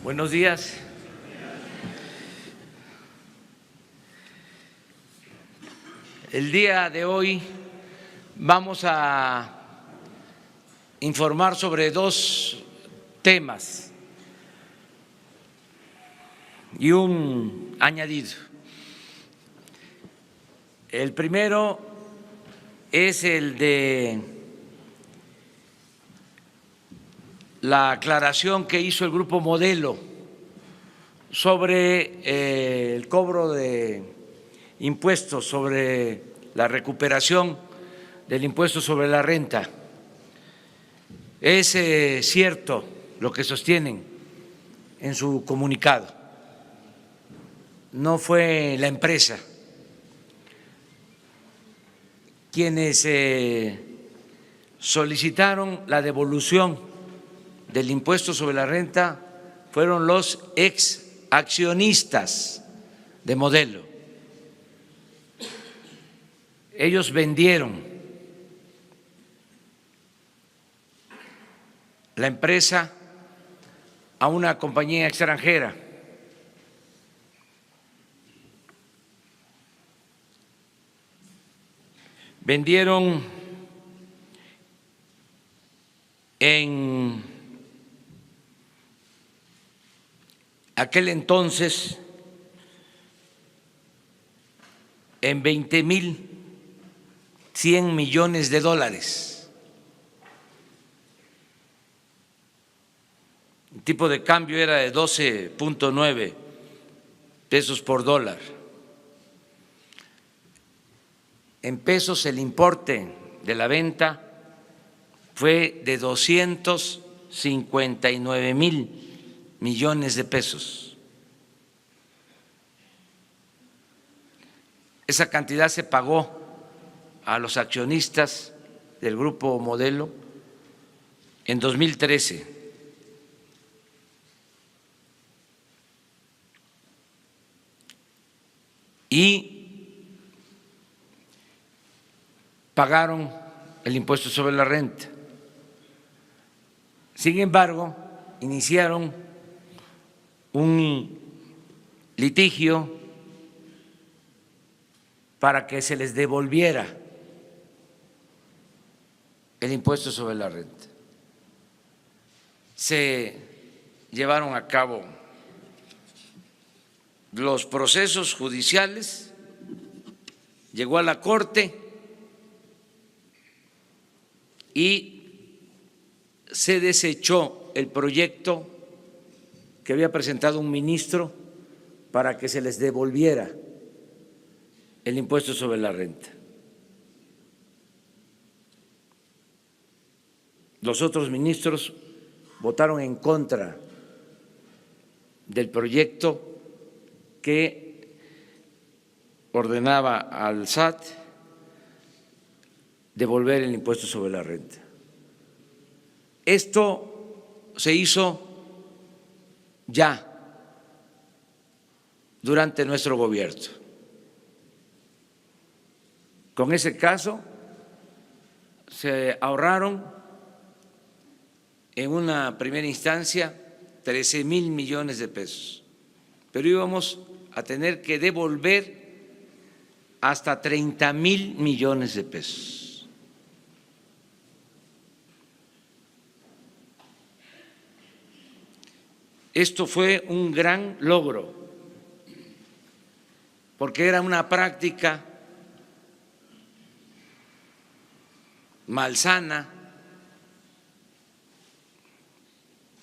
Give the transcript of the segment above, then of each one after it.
Buenos días. El día de hoy vamos a informar sobre dos temas y un añadido. El primero es el de la aclaración que hizo el Grupo Modelo sobre el cobro de impuestos, sobre la recuperación del impuesto sobre la renta. Es cierto lo que sostienen en su comunicado. No fue la empresa quienes solicitaron la devolución del impuesto sobre la renta, fueron los ex accionistas de Modelo. Ellos vendieron la empresa a una compañía extranjera. Vendieron en aquel entonces en 20,100 millones de dólares. El tipo de cambio era de 12.9 pesos por dólar. En pesos el importe de la venta fue de 259,000 millones de pesos. Esa cantidad se pagó a los accionistas del Grupo Modelo en 2013. Y pagaron el impuesto sobre la renta. Sin embargo, iniciaron un litigio para que se les devolviera el impuesto sobre la renta. Se llevaron a cabo los procesos judiciales, llegó a la Corte y se desechó el proyecto que había presentado un ministro para que se les devolviera el impuesto sobre la renta. Los otros ministros votaron en contra del proyecto que ordenaba al SAT devolver el impuesto sobre la renta. Esto se hizo ya durante nuestro gobierno. Con ese caso se ahorraron en una primera instancia 13,000 millones de pesos, pero íbamos a tener que devolver hasta 30,000 millones de pesos. Esto fue un gran logro, porque era una práctica malsana,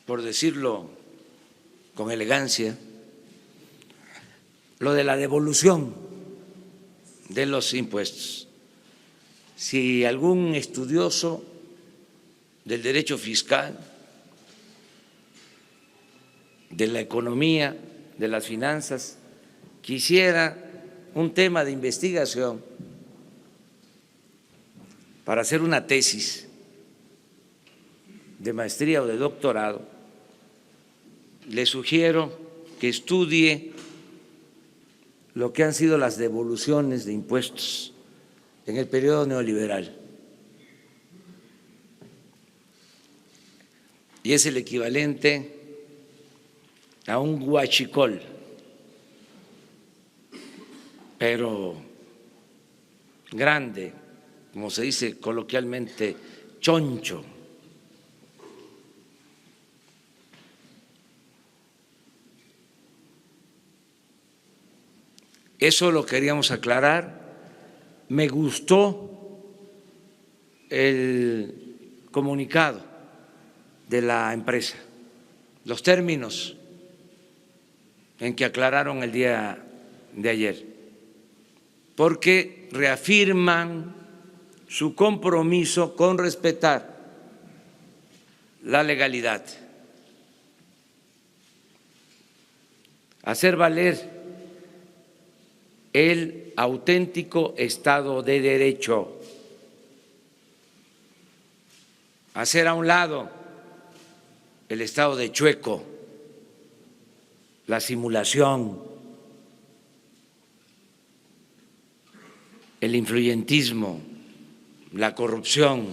por decirlo con elegancia, lo de la devolución de los impuestos. Si algún estudioso del derecho fiscal, de la economía, de las finanzas, quisiera un tema de investigación para hacer una tesis de maestría o de doctorado, le sugiero que estudie lo que han sido las devoluciones de impuestos en el periodo neoliberal. Y es el equivalente a un huachicol, pero grande, como se dice coloquialmente, choncho. Eso lo queríamos aclarar. Me gustó el comunicado de la empresa, los términos en que aclararon el día de ayer, porque reafirman su compromiso con respetar la legalidad, hacer valer el auténtico Estado de Derecho, hacer a un lado el Estado de chueco, la simulación, el influyentismo, la corrupción.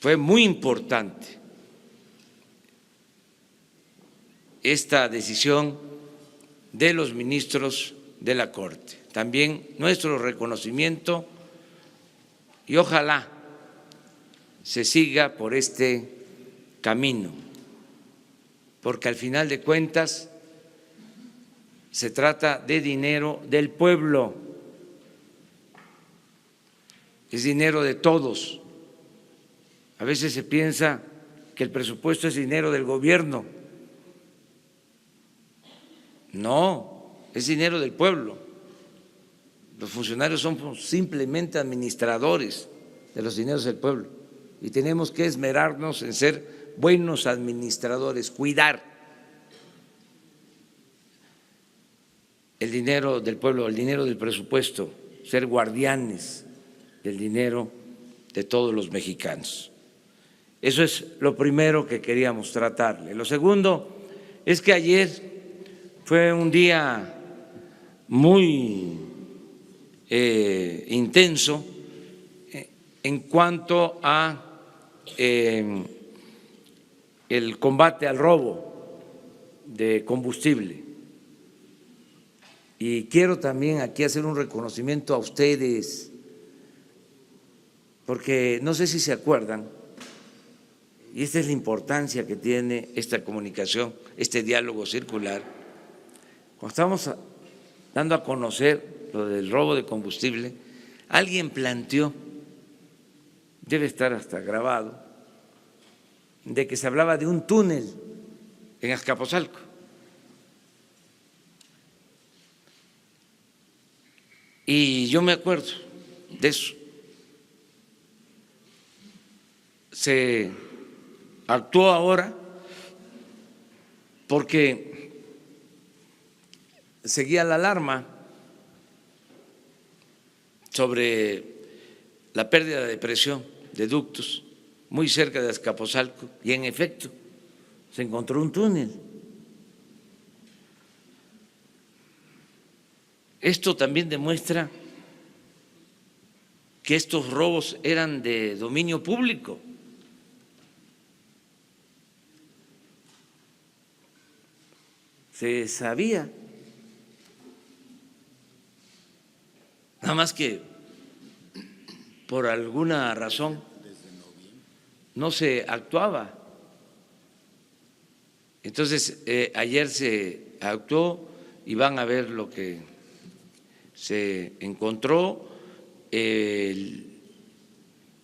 Fue muy importante esta decisión de los ministros de la Corte. También nuestro reconocimiento y ojalá se siga por este camino, porque al final de cuentas se trata de dinero del pueblo, es dinero de todos. A veces se piensa que el presupuesto es dinero del gobierno. No, es dinero del pueblo. Los funcionarios son simplemente administradores de los dineros del pueblo y tenemos que esmerarnos en ser buenos administradores, cuidar el dinero del pueblo, el dinero del presupuesto, ser guardianes del dinero de todos los mexicanos. Eso es lo primero que queríamos tratarle. Lo segundo es que ayer fue un día muy intenso en cuanto a el combate al robo de combustible. Y quiero también aquí hacer un reconocimiento a ustedes, porque no sé si se acuerdan, y esta es la importancia que tiene esta comunicación, este diálogo circular. Cuando estábamos dando a conocer lo del robo de combustible, alguien planteó, debe estar hasta grabado, de que se hablaba de un túnel en Azcapotzalco. Y yo me acuerdo de eso. Se actuó ahora porque seguía la alarma sobre la pérdida de presión de ductos muy cerca de Azcapotzalco y en efecto se encontró un túnel. Esto también demuestra que estos robos eran de dominio público. Se sabía, nada más que por alguna razón no se actuaba. Entonces, ayer se actuó y van a ver lo que se encontró. El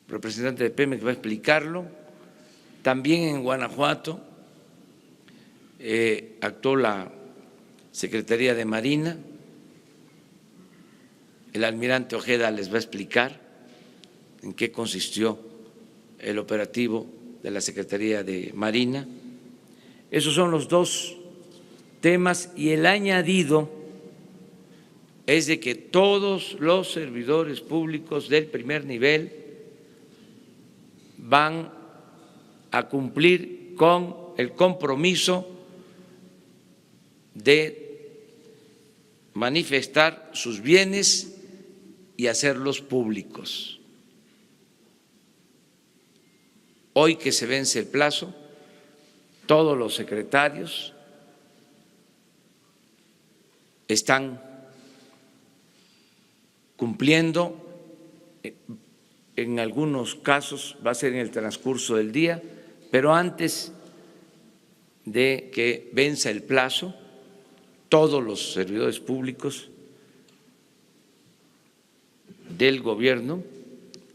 representante de Pemex va a explicarlo. También en Guanajuato actuó la Secretaría de Marina. El almirante Ojeda les va a explicar en qué consistió el operativo de la Secretaría de Marina. Esos son los dos temas y el añadido es de que todos los servidores públicos del primer nivel van a cumplir con el compromiso de manifestar sus bienes y hacerlos públicos. Hoy que se vence el plazo, todos los secretarios están cumpliendo. En algunos casos va a ser en el transcurso del día, pero antes de que venza el plazo, todos los servidores públicos del gobierno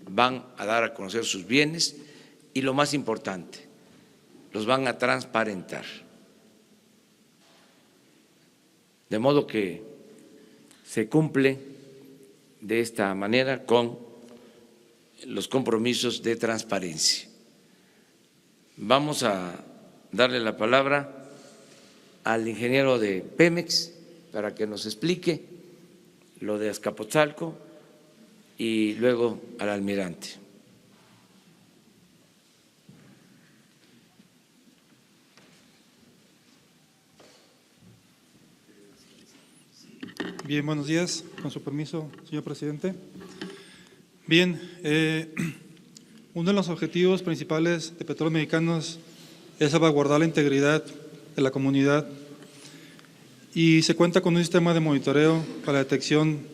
van a dar a conocer sus bienes y, lo más importante, los van a transparentar. De modo que se cumple de esta manera con los compromisos de transparencia. Vamos a darle la palabra al ingeniero de Pemex para que nos explique lo de Azcapotzalco y luego al almirante. Bien, buenos días. Con su permiso, señor presidente. Bien, uno de los objetivos principales de Petróleos Mexicanos es salvaguardar la integridad de la comunidad y se cuenta con un sistema de monitoreo para la detección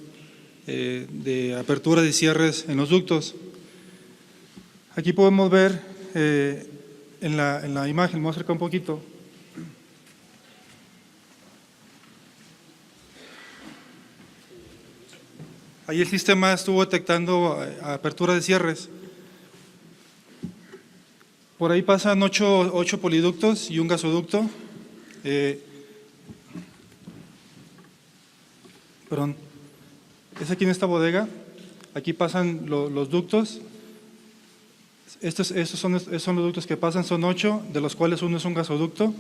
de aperturas y cierres en los ductos. Aquí podemos ver en la imagen, me voy a acercar un poquito. Ahí el sistema estuvo detectando aperturas de cierres. Por ahí pasan ocho poliductos y un gasoducto. Perdón, es aquí en esta bodega. Aquí pasan los ductos. Estos son los ductos que pasan, son 8, de los cuales uno es un gasoducto.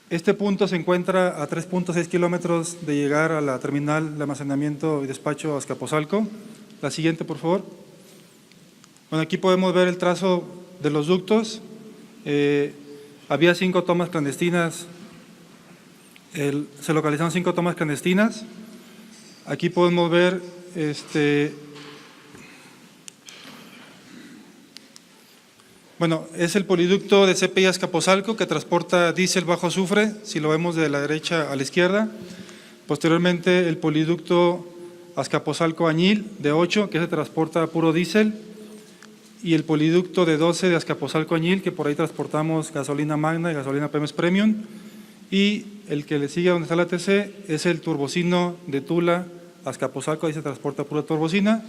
Este punto se encuentra a 3.6 kilómetros de llegar a la terminal de almacenamiento y despacho Azcapotzalco. La siguiente, por favor. Bueno, aquí podemos ver el trazo de los ductos. Había 5 tomas clandestinas, se localizaron 5 tomas clandestinas. Aquí podemos ver bueno, es el poliducto de CPI Azcapotzalco que transporta diésel bajo azufre, si lo vemos de la derecha a la izquierda. Posteriormente el poliducto Azcapotzalco-Añil de 8, que se transporta puro diésel, y el poliducto de 12 de Azcapotzalco-Añil, que por ahí transportamos gasolina magna y gasolina Pemex Premium, y el que le sigue donde está la TC es el turbocino de Tula Azcapotzalco, ahí se transporta pura turbocina.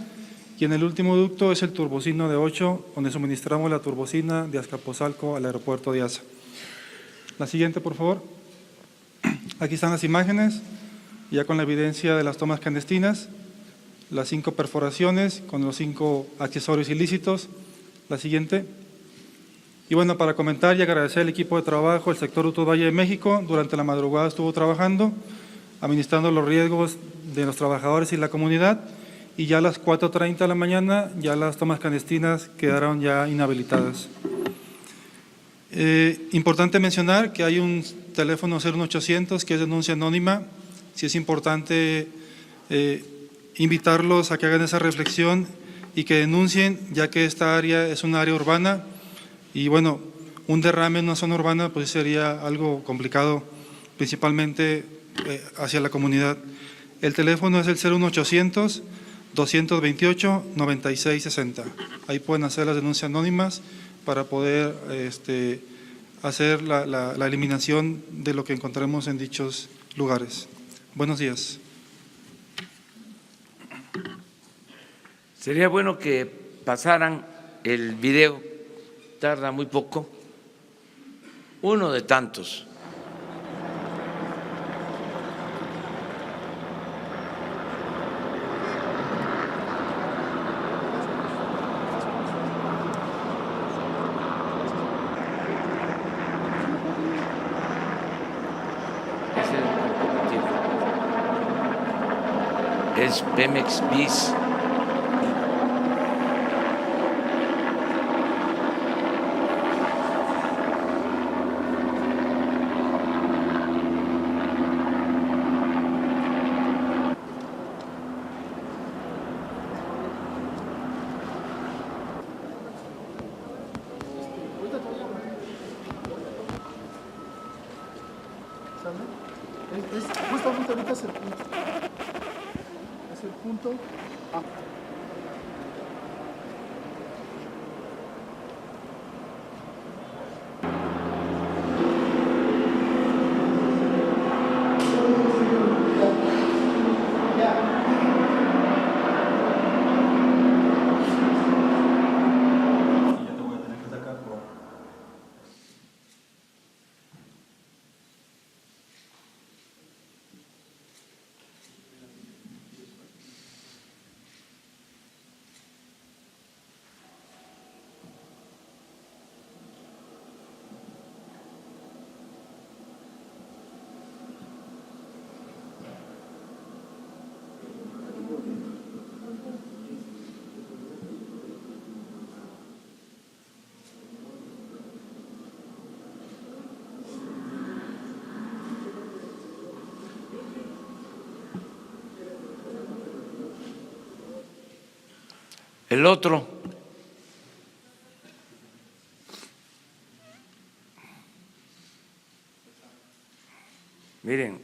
Y en el último ducto es el turbocino de 8, donde suministramos la turbocina de Azcapotzalco al aeropuerto de ASA. La siguiente, por favor. Aquí están las imágenes, ya con la evidencia de las tomas clandestinas, las 5 perforaciones con los 5 accesorios ilícitos. La siguiente. Y bueno, para comentar y agradecer al equipo de trabajo, el sector Ductos Valle de México, durante la madrugada estuvo trabajando, administrando los riesgos de los trabajadores y la comunidad, y ya a las 4:30 de la mañana ya las tomas clandestinas quedaron ya inhabilitadas. Importante mencionar que hay un teléfono 01800 que es denuncia anónima. Sí es importante invitarlos a que hagan esa reflexión y que denuncien, ya que esta área es una área urbana y bueno, un derrame en una zona urbana pues sería algo complicado, principalmente hacia la comunidad. El teléfono es el 01800 228-9660. Ahí pueden hacer las denuncias anónimas para poder hacer la eliminación de lo que encontremos en dichos lugares. Buenos días. Sería bueno que pasaran el video, tarda muy poco, uno de tantos. Es Pemex Bis. Justamente ahorita es el punto. Es el punto. Ah. El otro, miren,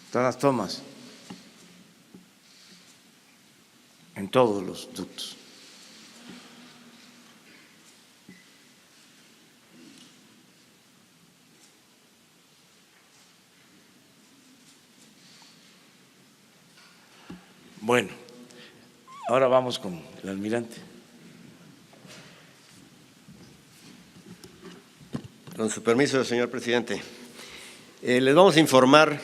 están las tomas en todos los ductos. Bueno, ahora vamos con el almirante. Con su permiso, señor presidente. Les vamos a informar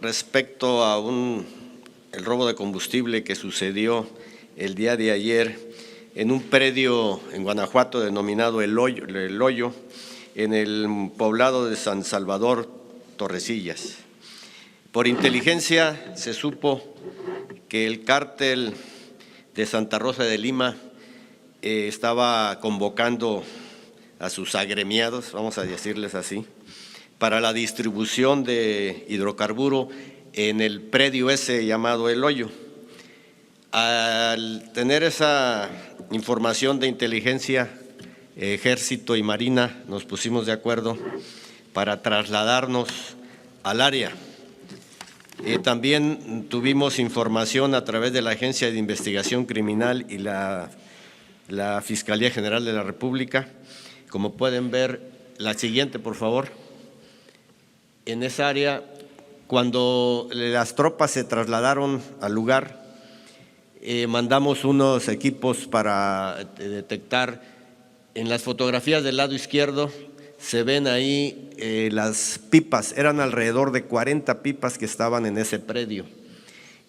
respecto a el robo de combustible que sucedió el día de ayer en un predio en Guanajuato denominado El Hoyo, en el poblado de San Salvador, Torrecillas. Por inteligencia se supo que el cártel de Santa Rosa de Lima estaba convocando a sus agremiados, vamos a decirles así, para la distribución de hidrocarburo en el predio ese llamado El Hoyo. Al tener esa información de inteligencia, Ejército y Marina nos pusimos de acuerdo para trasladarnos al área. También tuvimos información a través de la Agencia de Investigación Criminal y la Fiscalía General de la República. Como pueden ver, la siguiente, por favor. En esa área, cuando las tropas se trasladaron al lugar, mandamos unos equipos para detectar. En las fotografías del lado izquierdo se ven ahí las pipas, eran alrededor de 40 pipas que estaban en ese predio.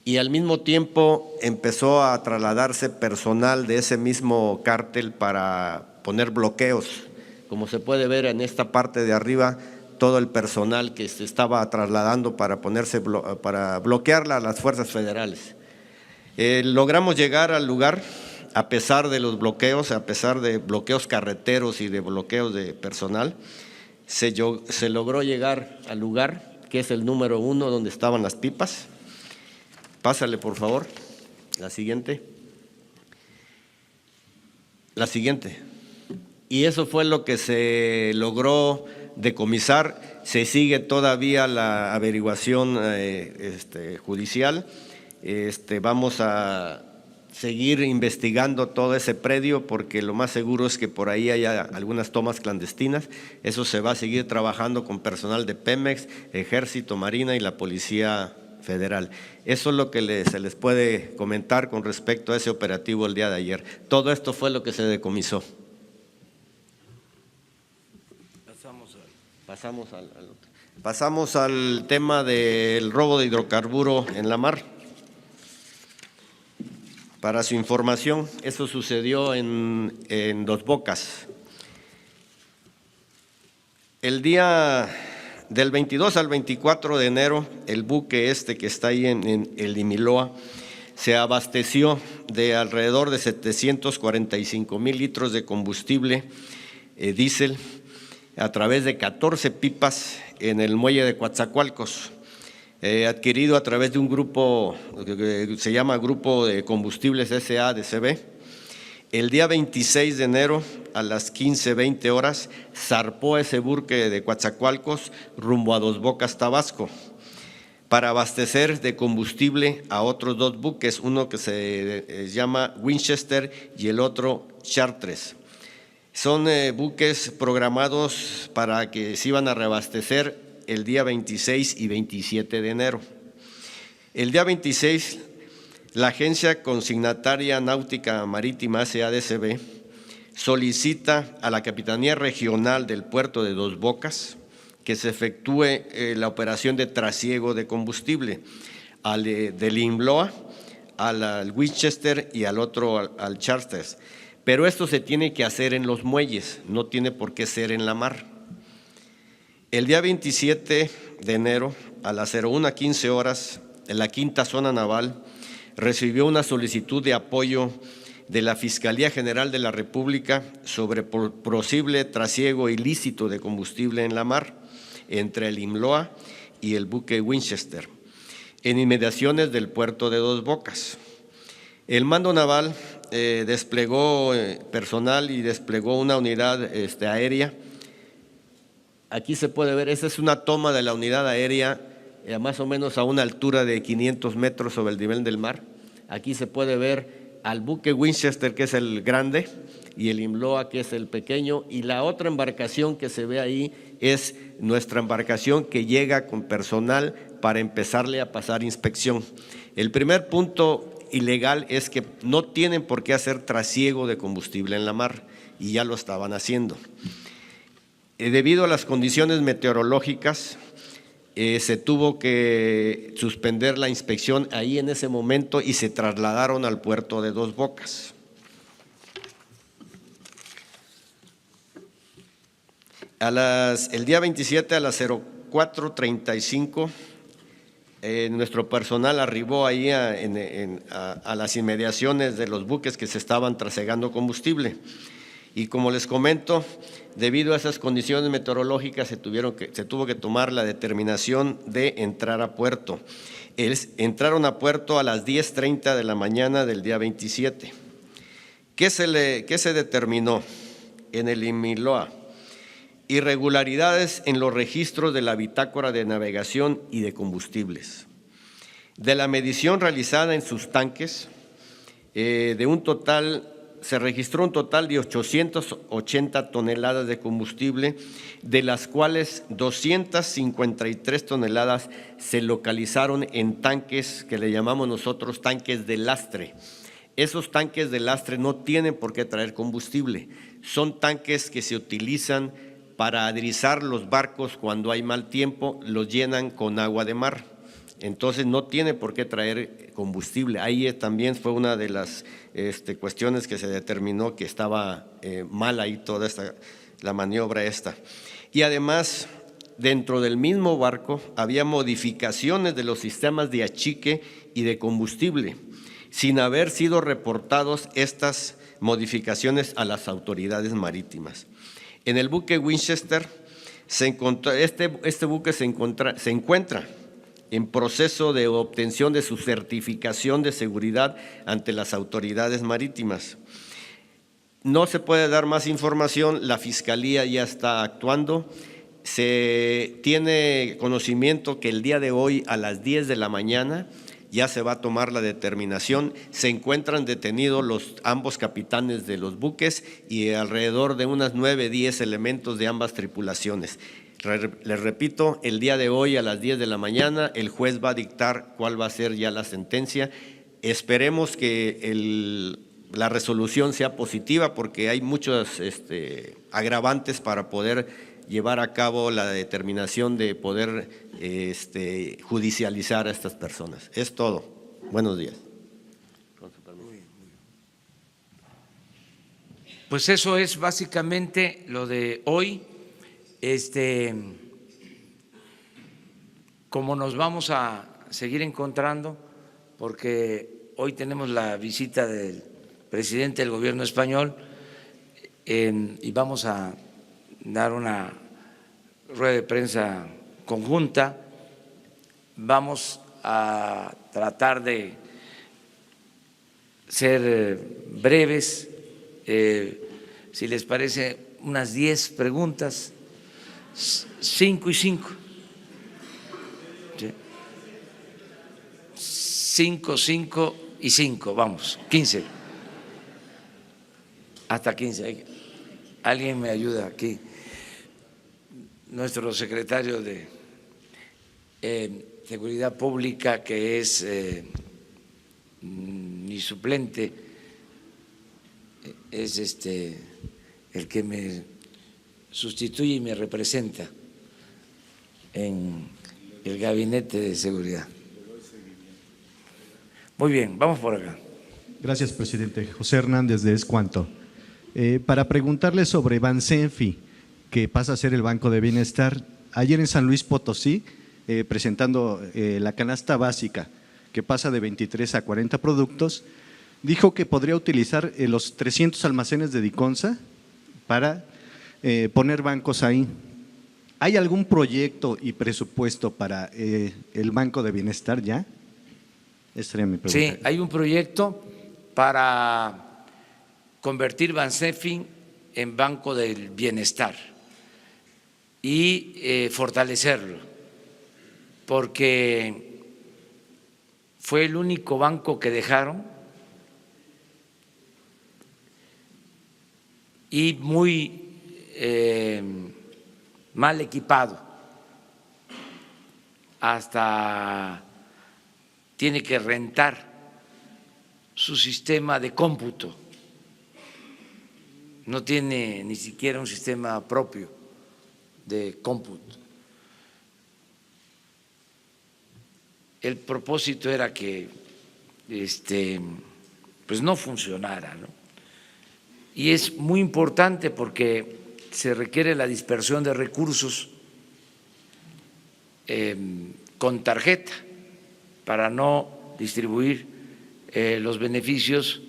Y al mismo tiempo empezó a trasladarse personal de ese mismo cártel para poner bloqueos. Como se puede ver en esta parte de arriba, todo el personal que se estaba trasladando para bloquear a las fuerzas federales. Logramos llegar al lugar a pesar de los bloqueos, a pesar de bloqueos carreteros y de bloqueos de personal. Se logró llegar al lugar, que es el número 1, donde estaban las pipas. Pásale, por favor, la siguiente. La siguiente. Y eso fue lo que se logró decomisar. Se sigue todavía la averiguación judicial. Vamos a seguir investigando todo ese predio porque lo más seguro es que por ahí haya algunas tomas clandestinas. Eso se va a seguir trabajando con personal de Pemex, Ejército, Marina y la Policía Federal. Eso es lo que se les puede comentar con respecto a ese operativo el día de ayer. Todo esto fue lo que se decomisó. Pasamos al tema del robo de hidrocarburo en la mar. Para su información, eso sucedió en Dos Bocas. El día del 22 al 24 de enero, el buque que está ahí en el Imiloa se abasteció de alrededor de 745,000 litros de combustible diésel a través de 14 pipas en el muelle de Coatzacoalcos. Adquirido a través de un grupo que se llama Grupo de Combustibles S.A. de CB, El día 26 de enero a las 15:20 horas zarpó ese buque de Coatzacoalcos rumbo a Dos Bocas, Tabasco, para abastecer de combustible a otros 2 buques, uno que se llama Winchester y el otro Chartres. Son buques programados para que se iban a reabastecer el día 26 y 27 de enero. El día 26, la Agencia Consignataria Náutica Marítima, SADCB, solicita a la Capitanía Regional del Puerto de Dos Bocas que se efectúe la operación de trasiego de combustible del IMLOA, al Winchester y al otro al Chartres. Pero esto se tiene que hacer en los muelles, no tiene por qué ser en la mar. El día 27 de enero a las 01:15 horas, en la Quinta Zona Naval recibió una solicitud de apoyo de la Fiscalía General de la República sobre posible trasiego ilícito de combustible en la mar entre el IMLOA y el buque Winchester, en inmediaciones del puerto de Dos Bocas. El mando naval desplegó personal y desplegó una unidad aérea. Aquí se puede ver, esa es una toma de la unidad aérea más o menos a una altura de 500 metros sobre el nivel del mar. Aquí se puede ver al buque Winchester, que es el grande, y el IMLOA, que es el pequeño, y la otra embarcación que se ve ahí es nuestra embarcación que llega con personal para empezarle a pasar inspección. El primer punto ilegal es que no tienen por qué hacer trasiego de combustible en la mar, y ya lo estaban haciendo. Debido a las condiciones meteorológicas, se tuvo que suspender la inspección ahí en ese momento y se trasladaron al puerto de Dos Bocas. El día 27 a las 04:35, nuestro personal arribó ahí a las inmediaciones de los buques que se estaban trasegando combustible. Y como les comento, debido a esas condiciones meteorológicas se tuvo que tomar la determinación de entrar a puerto. Entraron a puerto a las 10:30 de la mañana del día 27. ¿Qué se determinó en el IMLOA? Irregularidades en los registros de la bitácora de navegación y de combustibles. De la medición realizada en sus tanques, se registró un total de 880 toneladas de combustible, de las cuales 253 toneladas se localizaron en tanques que le llamamos nosotros tanques de lastre. Esos tanques de lastre no tienen por qué traer combustible, son tanques que se utilizan para aderezar los barcos cuando hay mal tiempo, los llenan con agua de mar. Entonces no tiene por qué traer combustible. Ahí también fue una de las cuestiones que se determinó que estaba mal ahí toda la maniobra esta. Y además, dentro del mismo barco había modificaciones de los sistemas de achique y de combustible, sin haber sido reportados estas modificaciones a las autoridades marítimas. En el buque Winchester este buque se encuentra en proceso de obtención de su certificación de seguridad ante las autoridades marítimas. No se puede dar más información, la Fiscalía ya está actuando. Se tiene conocimiento que el día de hoy a las 10 de la mañana ya se va a tomar la determinación. Se encuentran detenidos ambos capitanes de los buques y alrededor de unas 9-10 elementos de ambas tripulaciones. Les repito, el día de hoy a las 10 de la mañana el juez va a dictar cuál va a ser ya la sentencia. Esperemos que la resolución sea positiva porque hay muchos agravantes para poder llevar a cabo la determinación de poder judicializar a estas personas. Es todo. Buenos días. Pues eso es básicamente lo de hoy. Como nos vamos a seguir encontrando, porque hoy tenemos la visita del presidente del gobierno español y vamos a dar una rueda de prensa conjunta, vamos a tratar de ser breves si les parece, unas 10 preguntas, 5 y 5. 5, 5 y 5, vamos, 15. Hasta 15. Alguien me ayuda aquí. Nuestro secretario de Seguridad Pública, que es mi suplente, es el que me sustituye y me representa en el Gabinete de Seguridad. Muy bien, vamos por acá. Gracias, presidente. José Hernández de Es Cuanto. Para preguntarle sobre Bansenfi, que pasa a ser el Banco de Bienestar. Ayer en San Luis Potosí, presentando la canasta básica, que pasa de 23 a 40 productos, dijo que podría utilizar los 300 almacenes de Diconsa para poner bancos ahí. ¿Hay algún proyecto y presupuesto para el Banco de Bienestar ya? Esa sería mi pregunta. Sí, hay un proyecto para convertir Bansenfi en Banco del Bienestar y fortalecerlo, porque fue el único banco que dejaron y muy mal equipado, hasta tiene que rentar su sistema de cómputo, no tiene ni siquiera un sistema propio de cómputo. El propósito era que pues no funcionara, ¿no? Y es muy importante porque se requiere la dispersión de recursos con tarjeta para no distribuir los beneficios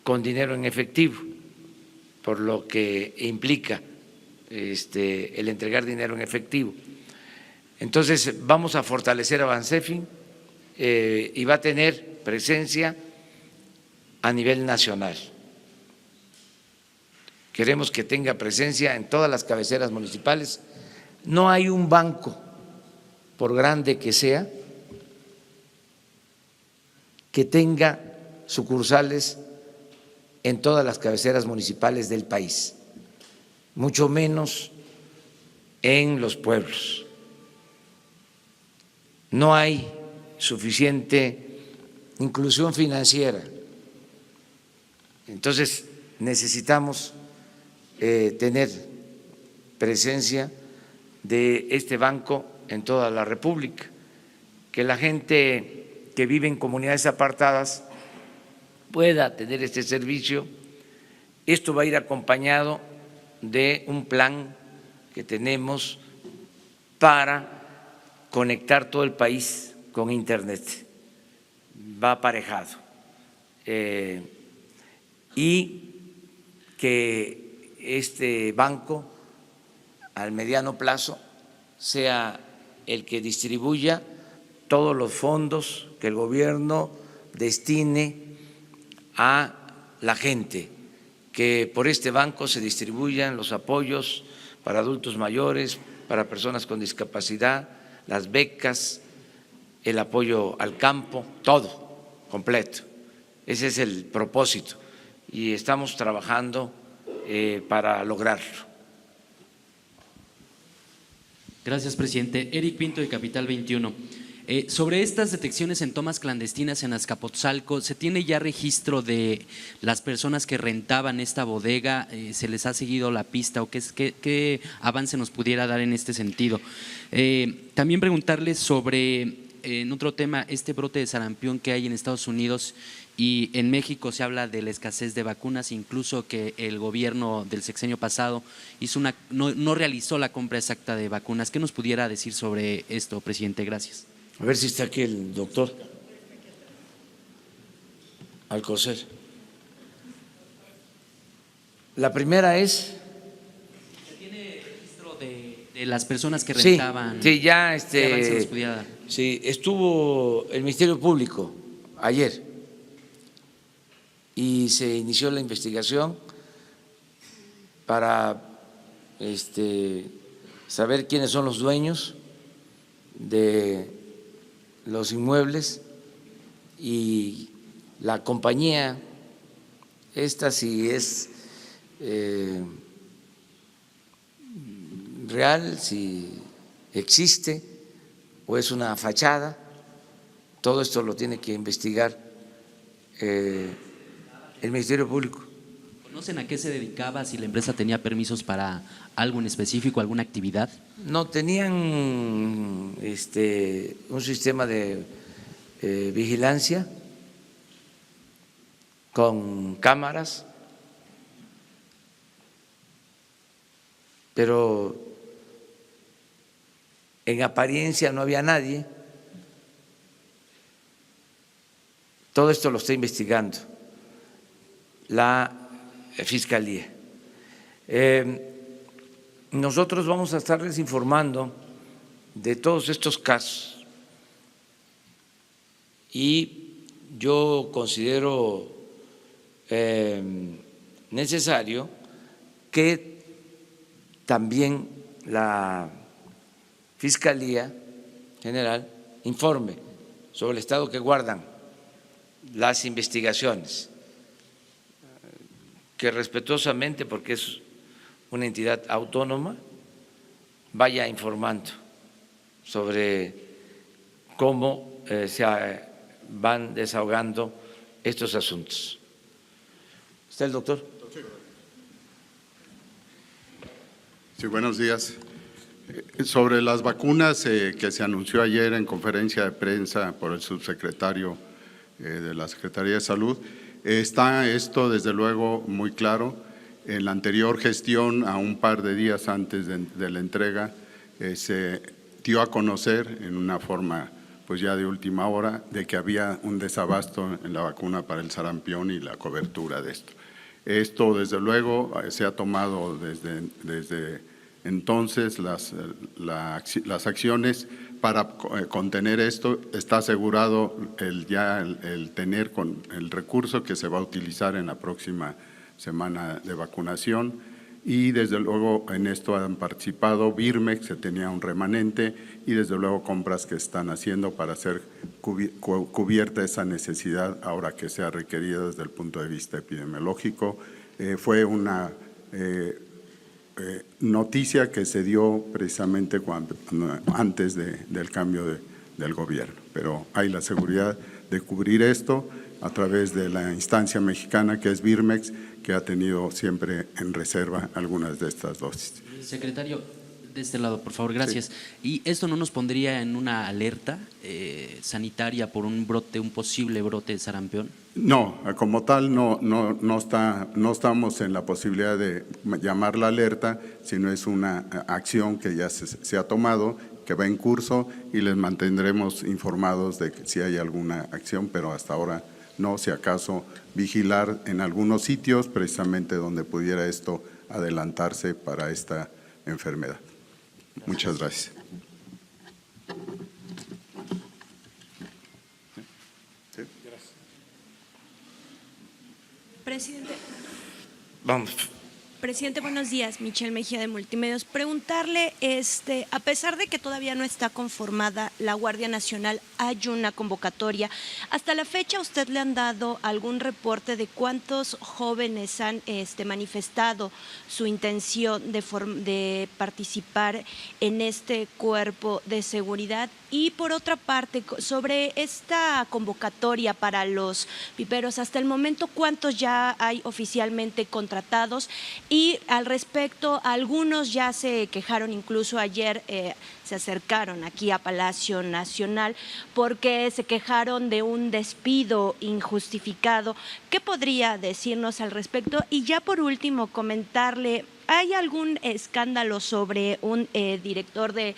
con dinero en efectivo, por lo que implica el entregar dinero en efectivo. Entonces vamos a fortalecer a Bansenfi y va a tener presencia a nivel nacional. Queremos que tenga presencia en todas las cabeceras municipales. No hay un banco, por grande que sea, que tenga sucursales en todas las cabeceras municipales del país, mucho menos en los pueblos. No hay suficiente inclusión financiera. Entonces necesitamos tener presencia de este banco en toda la República, que la gente que vive en comunidades apartadas pueda tener este servicio. Esto va a ir acompañado de un plan que tenemos para conectar todo el país con Internet, va aparejado, y que este banco al mediano plazo sea el que distribuya todos los fondos que el gobierno destine a la gente, que por este banco se distribuyan los apoyos para adultos mayores, para personas con discapacidad, las becas, el apoyo al campo, todo completo. Ese es el propósito y estamos trabajando para lograrlo. Gracias, presidente. Eric Pinto, de Capital 21. Sobre estas detecciones en tomas clandestinas en Azcapotzalco, ¿se tiene ya registro de las personas que rentaban esta bodega? ¿Se les ha seguido la pista o qué avance nos pudiera dar en este sentido? También preguntarles sobre, en otro tema, este brote de sarampión que hay en Estados Unidos y en México se habla de la escasez de vacunas, incluso que el gobierno del sexenio pasado no realizó la compra exacta de vacunas. ¿Qué nos pudiera decir sobre esto, presidente? Gracias. A ver si está aquí el doctor Alcocer. La primera es… ¿Se tiene registro de las personas que Sí, rentaban? sí, ya ¿Qué avance nos pudiera dar? sí, estuvo el Ministerio Público ayer y se inició la investigación para saber quiénes son los dueños de los inmuebles y la compañía, esta si es real, si existe o es una fachada. Todo esto lo tiene que investigar el Ministerio Público. ¿Conocen a qué se dedicaba, si la empresa tenía permisos para algo en específico, alguna actividad? No, tenían un sistema de vigilancia con cámaras, pero en apariencia no había nadie. Todo esto lo está investigando la Fiscalía. Nosotros vamos a estarles informando de todos estos casos y yo considero necesario que también la Fiscalía General informe sobre el estado que guardan las investigaciones, que respetuosamente, porque es una entidad autónoma, vaya informando sobre cómo se van desahogando estos asuntos. ¿Está el doctor? Sí, buenos días. Sobre las vacunas que se anunció ayer en conferencia de prensa por el subsecretario de la Secretaría de Salud, está esto desde luego muy claro. En la anterior gestión, a un par de días antes de la entrega, se dio a conocer en una forma pues ya de última hora de que había un desabasto en la vacuna para el sarampión y la cobertura de esto. Esto desde luego se ha tomado desde entonces las acciones para contener esto. Está asegurado el tener con el recurso que se va a utilizar en la próxima semana de vacunación, y desde luego en esto han participado Birmex, se tenía un remanente, y desde luego compras que están haciendo para hacer cubierta esa necesidad ahora que sea requerida desde el punto de vista epidemiológico. Fue una noticia que se dio precisamente antes del cambio del gobierno, pero hay la seguridad de cubrir esto a través de la instancia mexicana que es Birmex, que ha tenido siempre en reserva algunas de estas dosis. Secretario, de este lado, por favor, gracias. Sí. ¿Y esto no nos pondría en una alerta sanitaria por un posible brote de sarampión? No, como tal no estamos en la posibilidad de llamar la alerta, sino es una acción que ya se ha tomado, que va en curso, y les mantendremos informados de que si hay alguna acción, pero hasta ahora no, si acaso vigilar en algunos sitios precisamente donde pudiera esto adelantarse para esta enfermedad. Muchas gracias. ¿Sí? Presidente. Vamos. Presidente, buenos días. Michelle Mejía de Multimedios. Preguntarle, a pesar de que todavía no está conformada la Guardia Nacional, hay una convocatoria. ¿Hasta la fecha usted le han dado algún reporte de cuántos jóvenes han manifestado su intención de participar en este cuerpo de seguridad? Y por otra parte, sobre esta convocatoria para los piperos, hasta el momento, ¿cuántos ya hay oficialmente contratados? Y al respecto, algunos ya se quejaron, incluso ayer se acercaron aquí a Palacio Nacional porque se quejaron de un despido injustificado. ¿Qué podría decirnos al respecto? Y ya por último, comentarle, ¿hay algún escándalo sobre un director de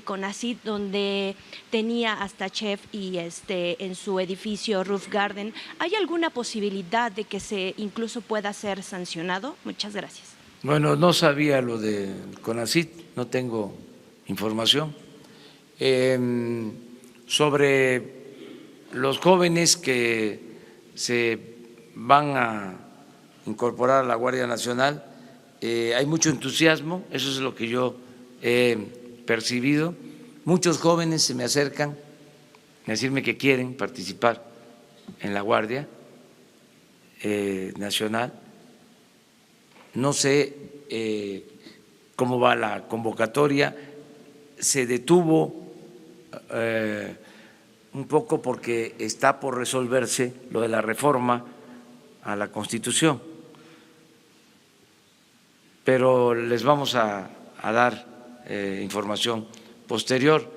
CONACYT donde tenía hasta chef y en su edificio Roof Garden? ¿Hay alguna posibilidad de que se incluso pueda ser sancionado? Muchas gracias. Bueno, no sabía lo de CONACYT, no tengo información. Sobre los jóvenes que se van a incorporar a la Guardia Nacional. Hay mucho entusiasmo, eso es lo que yo he percibido. Muchos jóvenes se me acercan a decirme que quieren participar en la Guardia Nacional. No sé cómo va la convocatoria, se detuvo un poco porque está por resolverse lo de la reforma a la Constitución, pero les vamos a dar información posterior.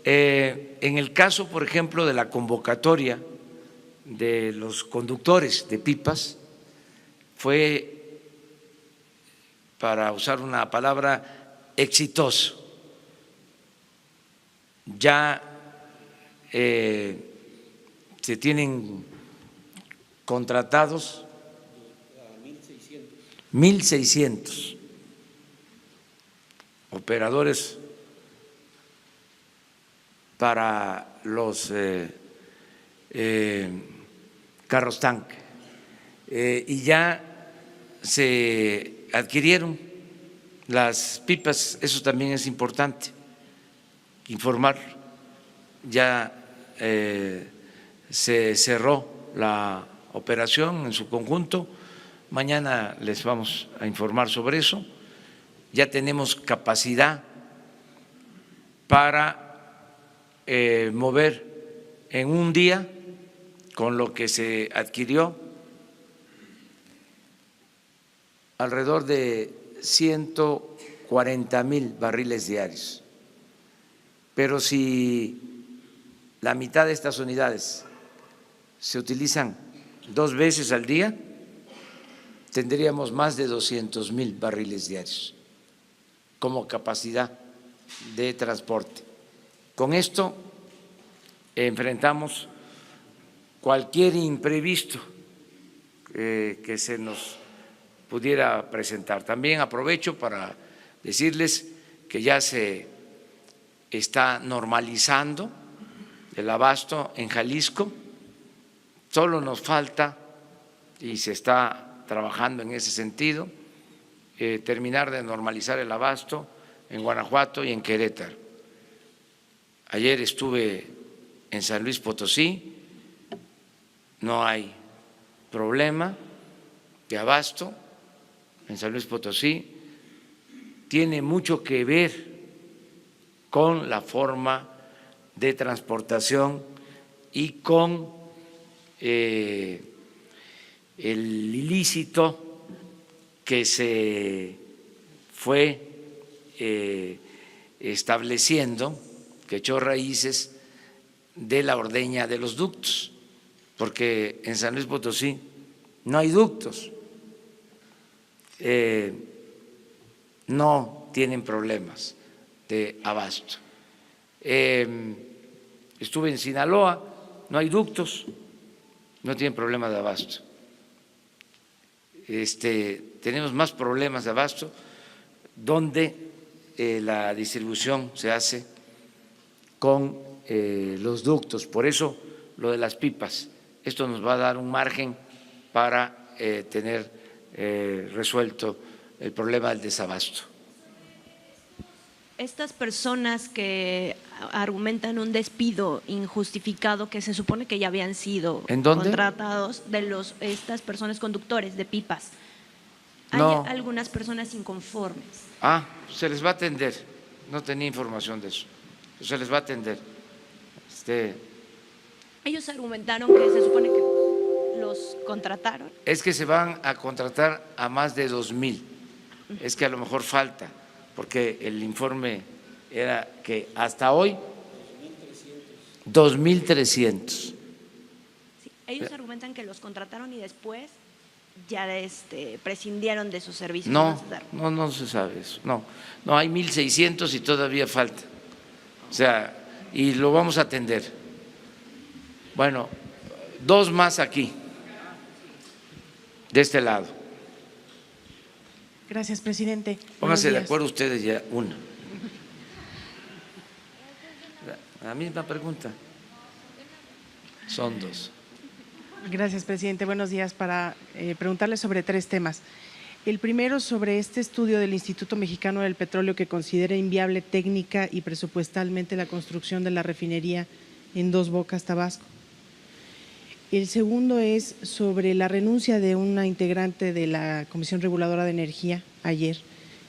En el caso, por ejemplo, de la convocatoria de los conductores de pipas, fue, para usar una palabra, exitoso. Ya se tienen contratados 1.600 operadores para los carros tanque, y ya se adquirieron las pipas. Eso también es importante informar. Ya se cerró la operación en su conjunto. Mañana les vamos a informar sobre eso. Ya tenemos capacidad para mover en un día, con lo que se adquirió, alrededor de 140,000 barriles diarios. Pero si la mitad de estas unidades se utilizan 2 veces al día, tendríamos más de 200,000 barriles diarios como capacidad de transporte. Con esto enfrentamos cualquier imprevisto que se nos pudiera presentar. También aprovecho para decirles que ya se está normalizando el abasto en Jalisco. Solo nos falta, y se está trabajando en ese sentido, terminar de normalizar el abasto en Guanajuato y en Querétaro. Ayer estuve en San Luis Potosí, no hay problema de abasto en San Luis Potosí. Tiene mucho que ver con la forma de transportación y con el ilícito que se fue estableciendo, que echó raíces de la ordeña de los ductos, porque en San Luis Potosí no hay ductos, no tienen problemas de abasto. Estuve en Sinaloa, no hay ductos, no tienen problemas de abasto. Tenemos más problemas de abasto donde la distribución se hace con los ductos. Por eso lo de las pipas, esto nos va a dar un margen para tener resuelto el problema del desabasto. Estas personas que argumentan un despido injustificado, que se supone que ya habían sido contratados, estas personas conductores de pipas, hay algunas personas inconformes. Se les va a atender, no tenía información de eso, se les va a atender. Ellos argumentaron que se supone que los contrataron. Es que se van a contratar a más de 2,000, es que a lo mejor falta, porque el informe era que hasta hoy 2,300. Sí, ellos argumentan que los contrataron y después ya prescindieron de sus servicios. No se sabe eso. No, hay 1,600 y todavía falta. O sea, y lo vamos a atender. Bueno, 2 más aquí, de este lado. Gracias, presidente. Pónganse de acuerdo ustedes ya, una. La misma pregunta. Son 2. Gracias, presidente. Buenos días. Para preguntarle sobre 3 temas. El primero, sobre este estudio del Instituto Mexicano del Petróleo que considera inviable técnica y presupuestalmente la construcción de la refinería en Dos Bocas, Tabasco. El segundo es sobre la renuncia de una integrante de la Comisión Reguladora de Energía ayer.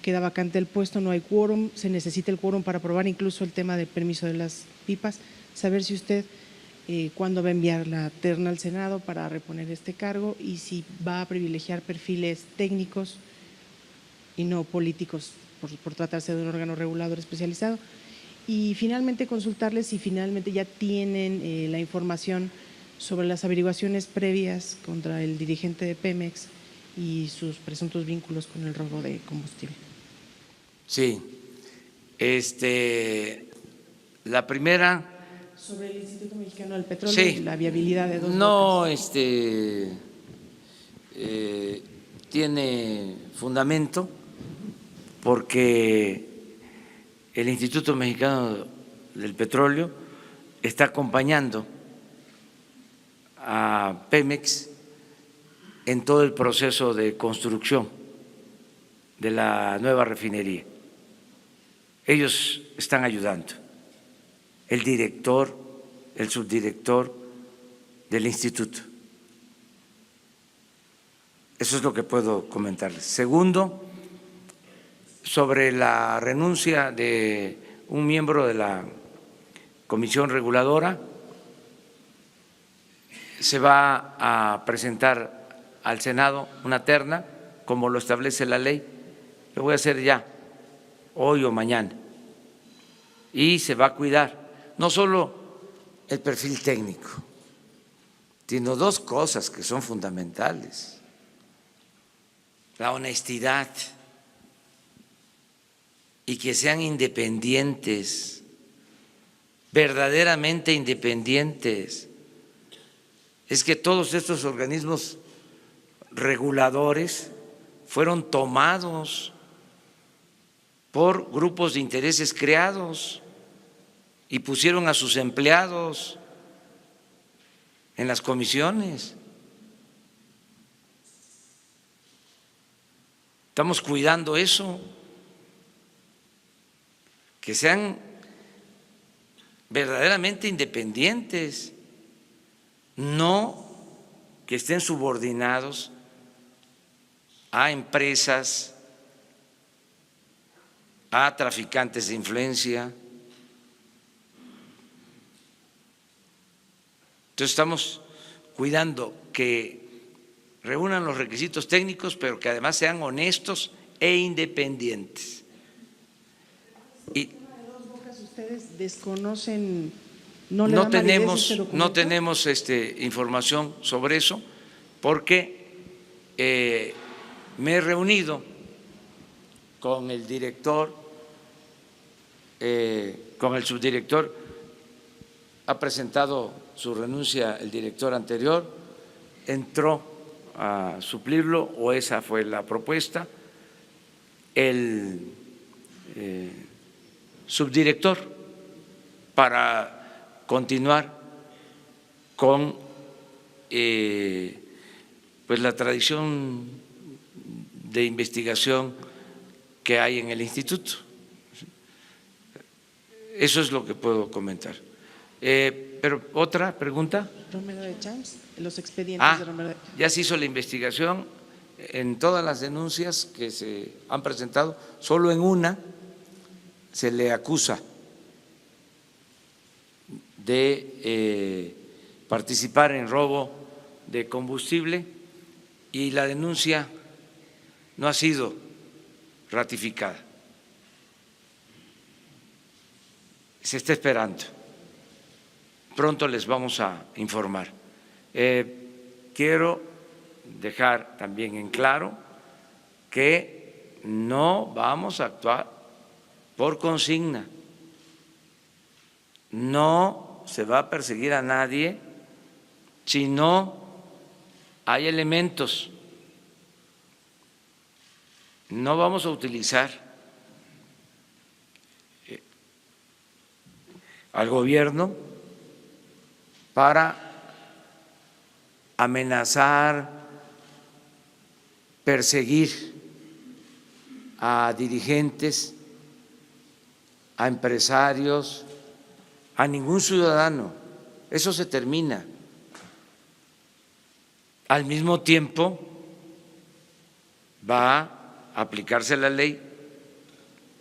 Queda vacante el puesto, no hay quórum, se necesita el quórum para aprobar incluso el tema del permiso de las pipas. Saber si usted cuándo va a enviar la terna al Senado para reponer este cargo y si va a privilegiar perfiles técnicos y no políticos por tratarse de un órgano regulador especializado. Y finalmente consultarles si finalmente ya tienen la información sobre las averiguaciones previas contra el dirigente de Pemex y sus presuntos vínculos con el robo de combustible. Sí. La primera… Sobre el Instituto Mexicano del Petróleo Sí. y la viabilidad de Dos No, Bocas. tiene fundamento porque el Instituto Mexicano del Petróleo está acompañando a Pemex en todo el proceso de construcción de la nueva refinería. Ellos están ayudando. El director, el subdirector del instituto. Eso es lo que puedo comentarles. Segundo, sobre la renuncia de un miembro de la Comisión Reguladora, se va a presentar al Senado una terna, como lo establece la ley. Lo voy a hacer ya, hoy o mañana. Y se va a cuidar no solo el perfil técnico, sino 2 cosas que son fundamentales: la honestidad y que sean independientes, verdaderamente independientes. Es que todos estos organismos reguladores fueron tomados por grupos de intereses creados y pusieron a sus empleados en las comisiones. Estamos cuidando eso, que sean verdaderamente independientes, no que estén subordinados a empresas, a traficantes de influencia. Entonces estamos cuidando que reúnan los requisitos técnicos, pero que además sean honestos e independientes. Y ¿Ustedes desconocen, no le dan validez a este documento? No tenemos información sobre eso, porque me he reunido con el director, con el subdirector. Ha presentado su renuncia el director anterior, entró a suplirlo, o esa fue la propuesta. El subdirector, para continuar con pues la tradición de investigación que hay en el instituto. Eso es lo que puedo comentar. Pero otra pregunta. Romero de Champs, los expedientes de Romero de… Ya se hizo la investigación en todas las denuncias que se han presentado, solo en una se le acusa de participar en robo de combustible y la denuncia no ha sido ratificada. Se está esperando. Pronto les vamos a informar. Quiero dejar también en claro que no vamos a actuar por consigna. No se va a perseguir a nadie si no hay elementos. No vamos a utilizar al gobierno para amenazar, perseguir a dirigentes, a empresarios, a ningún ciudadano. Eso se termina. Al mismo tiempo va a aplicarse la ley,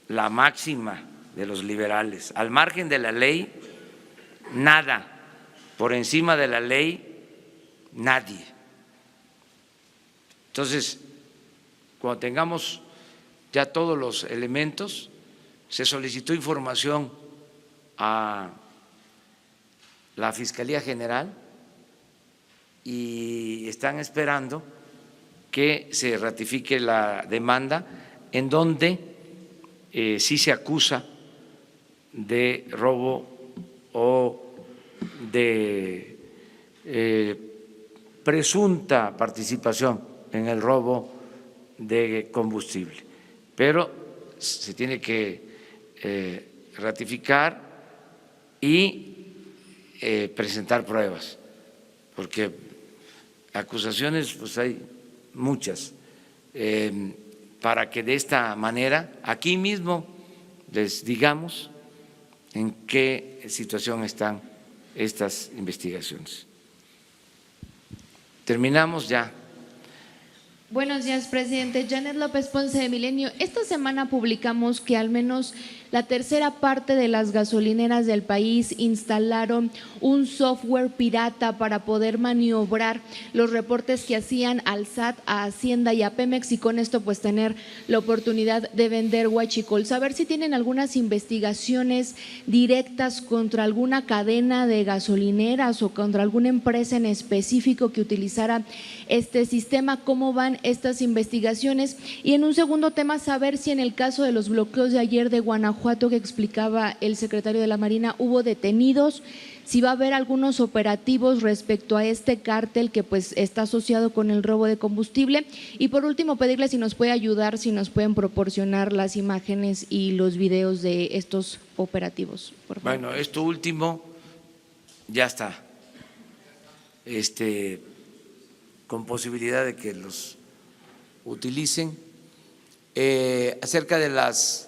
la máxima de los liberales. Al margen de la ley, nada. Por encima de la ley, nadie. Entonces, cuando tengamos ya todos los elementos, se solicitó información a la Fiscalía General y están esperando que se ratifique la demanda en donde sí se acusa de robo o de presunta participación en el robo de combustible, pero se tiene que ratificar y presentar pruebas, porque acusaciones pues hay muchas, para que de esta manera aquí mismo les digamos en qué situación están estas investigaciones. Terminamos ya. Buenos días, presidente. Janet López Ponce de Milenio. Esta semana publicamos que al menos la tercera parte de las gasolineras del país instalaron un software pirata para poder maniobrar los reportes que hacían al SAT, a Hacienda y a Pemex, y con esto pues tener la oportunidad de vender huachicol. Saber si tienen algunas investigaciones directas contra alguna cadena de gasolineras o contra alguna empresa en específico que utilizara este sistema, cómo van estas investigaciones. Y en un segundo tema, saber si en el caso de los bloqueos de ayer de Guanajuato que explicaba el secretario de la Marina, hubo detenidos, si va a haber algunos operativos respecto a este cártel que pues está asociado con el robo de combustible. Y por último, pedirle si nos puede ayudar, si nos pueden proporcionar las imágenes y los videos de estos operativos, por favor. Bueno, esto último ya está, con posibilidad de que los utilicen. Acerca de las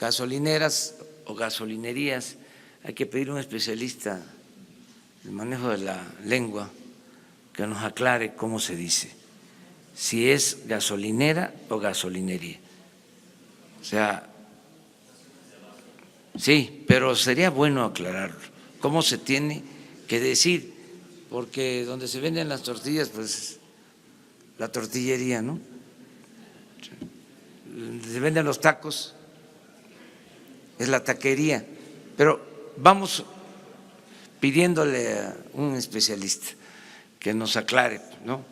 gasolineras o gasolinerías, hay que pedir a un especialista del manejo de la lengua que nos aclare cómo se dice, si es gasolinera o gasolinería. O sea, sí, pero sería bueno aclararlo, cómo se tiene que decir, porque donde se venden las tortillas, pues la tortillería, ¿no? Se venden los tacos, es la taquería, pero vamos pidiéndole a un especialista que nos aclare, ¿no?,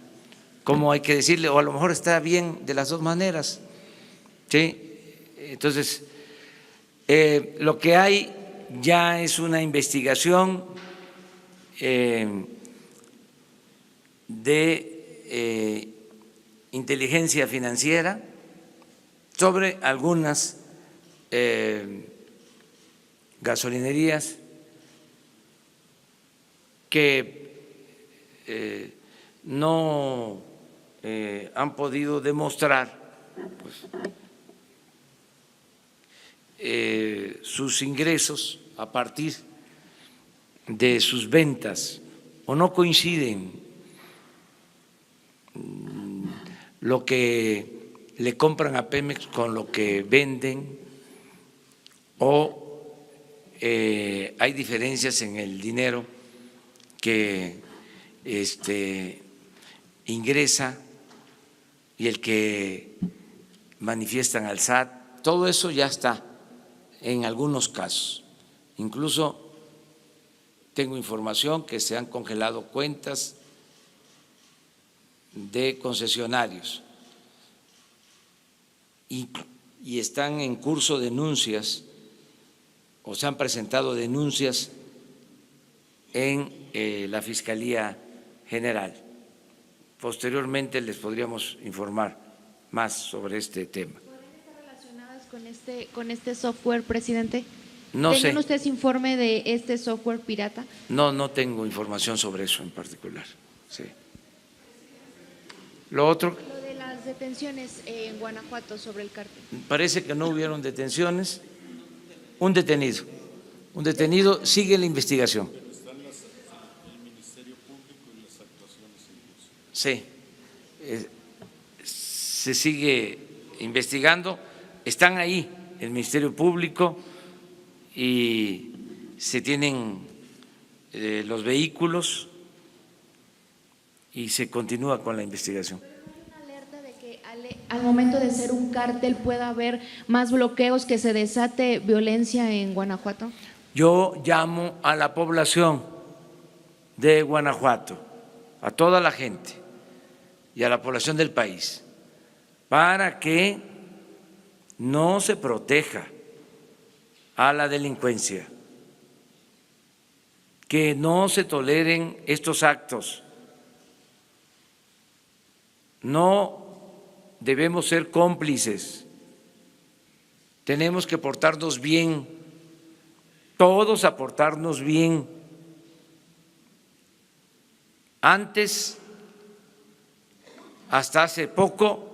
cómo hay que decirle, o a lo mejor está bien de las dos maneras, ¿sí? Entonces, lo que hay ya es una investigación de inteligencia financiera sobre algunas gasolinerías que no han podido demostrar sus ingresos a partir de sus ventas, o no coinciden lo que le compran a Pemex con lo que venden, o hay diferencias en el dinero que ingresa y el que manifiestan al SAT. Todo eso ya está en algunos casos. Incluso tengo información que se han congelado cuentas de concesionarios y están en curso denuncias, o se han presentado denuncias en la Fiscalía General. Posteriormente les podríamos informar más sobre este tema. ¿Podrían estar relacionadas con este software, presidente? No sé. ¿Tienen ustedes informe de este software pirata? No tengo información sobre eso en particular. Sí. Lo otro, Lo de las detenciones en Guanajuato sobre el cártel. parece que no hubieron detenciones. Un detenido, sigue la investigación. Sí, se sigue investigando, están ahí el Ministerio Público y se tienen los vehículos y se continúa con la investigación. ¿Una alerta de que al momento de ser un cártel pueda haber más bloqueos, que se desate violencia en Guanajuato? Yo llamo a la población de Guanajuato, a toda la gente y a la población del país, para que no se proteja a la delincuencia, que no se toleren estos actos. No debemos ser cómplices, tenemos que portarnos bien, todos a portarnos bien. Antes, hasta hace poco,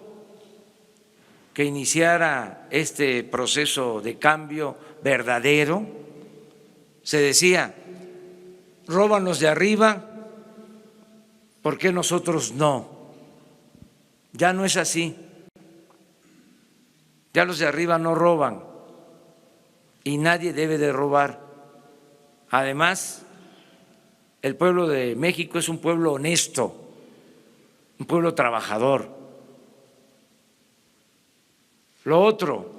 que iniciara este proceso de cambio verdadero, se decía, róbanos los de arriba, ¿por qué nosotros no? Ya no es así, ya los de arriba no roban y nadie debe de robar. Además, el pueblo de México es un pueblo honesto, un pueblo trabajador. Lo otro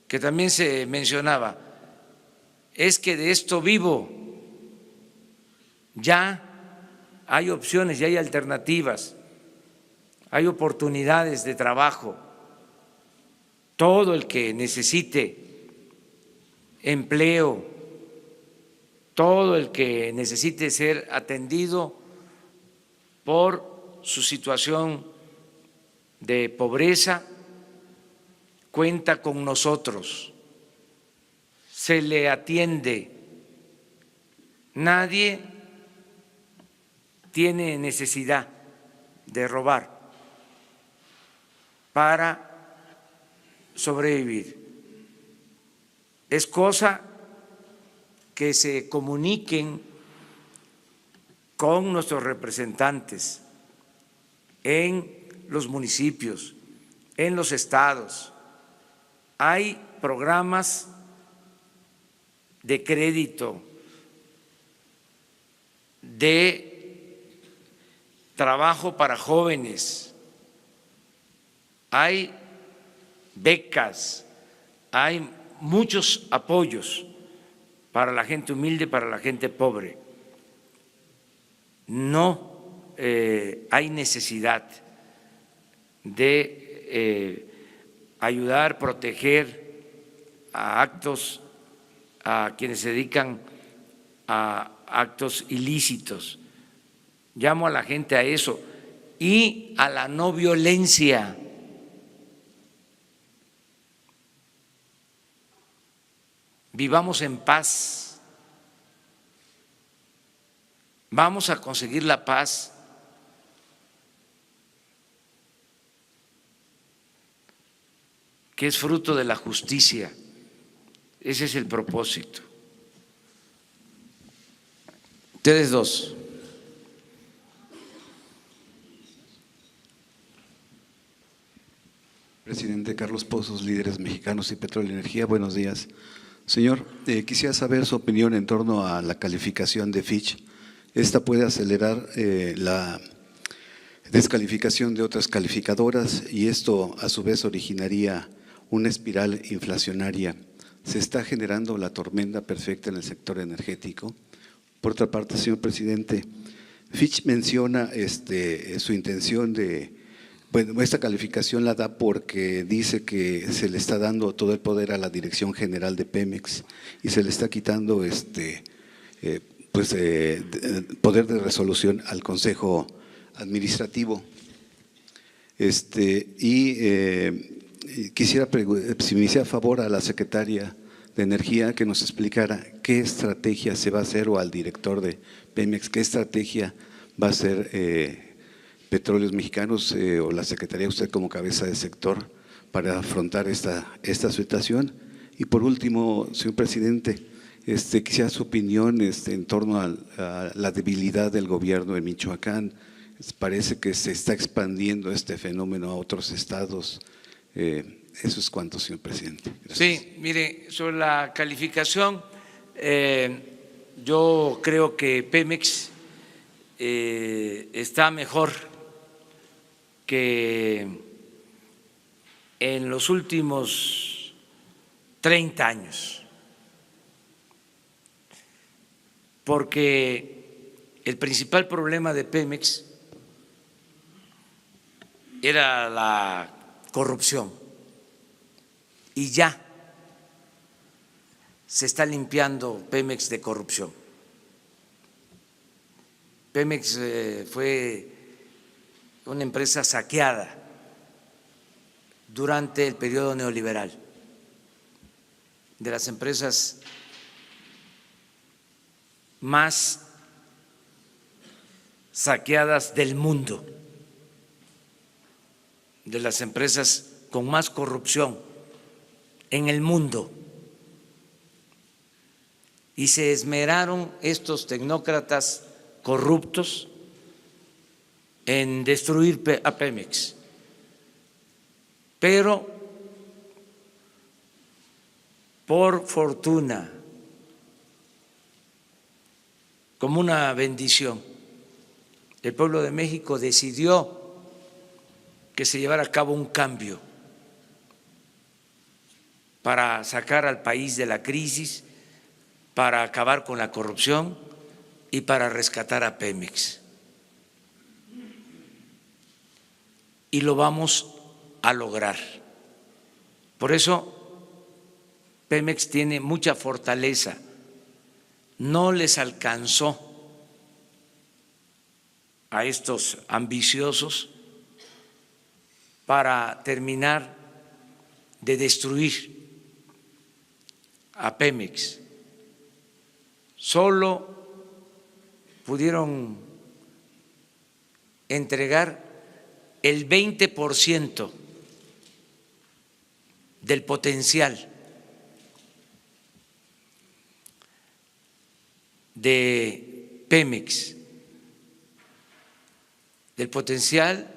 que también se mencionaba es que de esto vivo, ya hay opciones, ya hay alternativas, hay oportunidades de trabajo. Todo el que necesite empleo, todo el que necesite ser atendido por su situación de pobreza, cuenta con nosotros, se le atiende. Nadie tiene necesidad de robar para sobrevivir. Es cosa que se comuniquen con nuestros representantes en los municipios, en los estados. Hay programas de crédito, de trabajo para jóvenes, hay becas, hay muchos apoyos para la gente humilde, para la gente pobre. No hay necesidad de ayudar, proteger a quienes se dedican a actos ilícitos. Llamo a la gente a eso y a la no violencia. Vivamos en paz. Vamos a conseguir la paz. Que es fruto de la justicia. Ese es el propósito. Ustedes dos. Presidente Carlos Pozos, Líderes Mexicanos y Petróleo y Energía, buenos días. Señor, quisiera saber su opinión en torno a la calificación de Fitch. Esta puede acelerar la descalificación de otras calificadoras y esto a su vez originaría una espiral inflacionaria. Se está generando la tormenta perfecta en el sector energético. Por otra parte, señor presidente, Fitch menciona su intención de, bueno, esta calificación la da porque dice que se le está dando todo el poder a la Dirección General de Pemex y se le está quitando poder de resolución al Consejo Administrativo. Quisiera si me hiciera favor a la secretaria de Energía que nos explicara qué estrategia se va a hacer, o al director de Pemex, qué estrategia va a ser Petróleos Mexicanos o la Secretaría, usted como cabeza de sector, para afrontar esta situación? Y por último, señor presidente, quisiera su opinión en torno a la debilidad del gobierno en Michoacán. Parece que se está expandiendo este fenómeno a otros estados. Eso es cuanto, señor presidente. Gracias. Sí, mire, sobre la calificación, yo creo que Pemex está mejor que en los últimos 30 años, porque el principal problema de Pemex era la corrupción y ya se está limpiando Pemex de corrupción. Pemex fue una empresa saqueada durante el periodo neoliberal, de las empresas más saqueadas del mundo, de las empresas con más corrupción en el mundo. Y se esmeraron estos tecnócratas corruptos en destruir a Pemex. Pero, por fortuna, como una bendición, el pueblo de México decidió que se llevara a cabo un cambio para sacar al país de la crisis, para acabar con la corrupción y para rescatar a Pemex. Y lo vamos a lograr. Por eso Pemex tiene mucha fortaleza. No les alcanzó a estos ambiciosos para terminar de destruir a Pemex. Solo pudieron entregar el 20% del potencial de Pemex, del potencial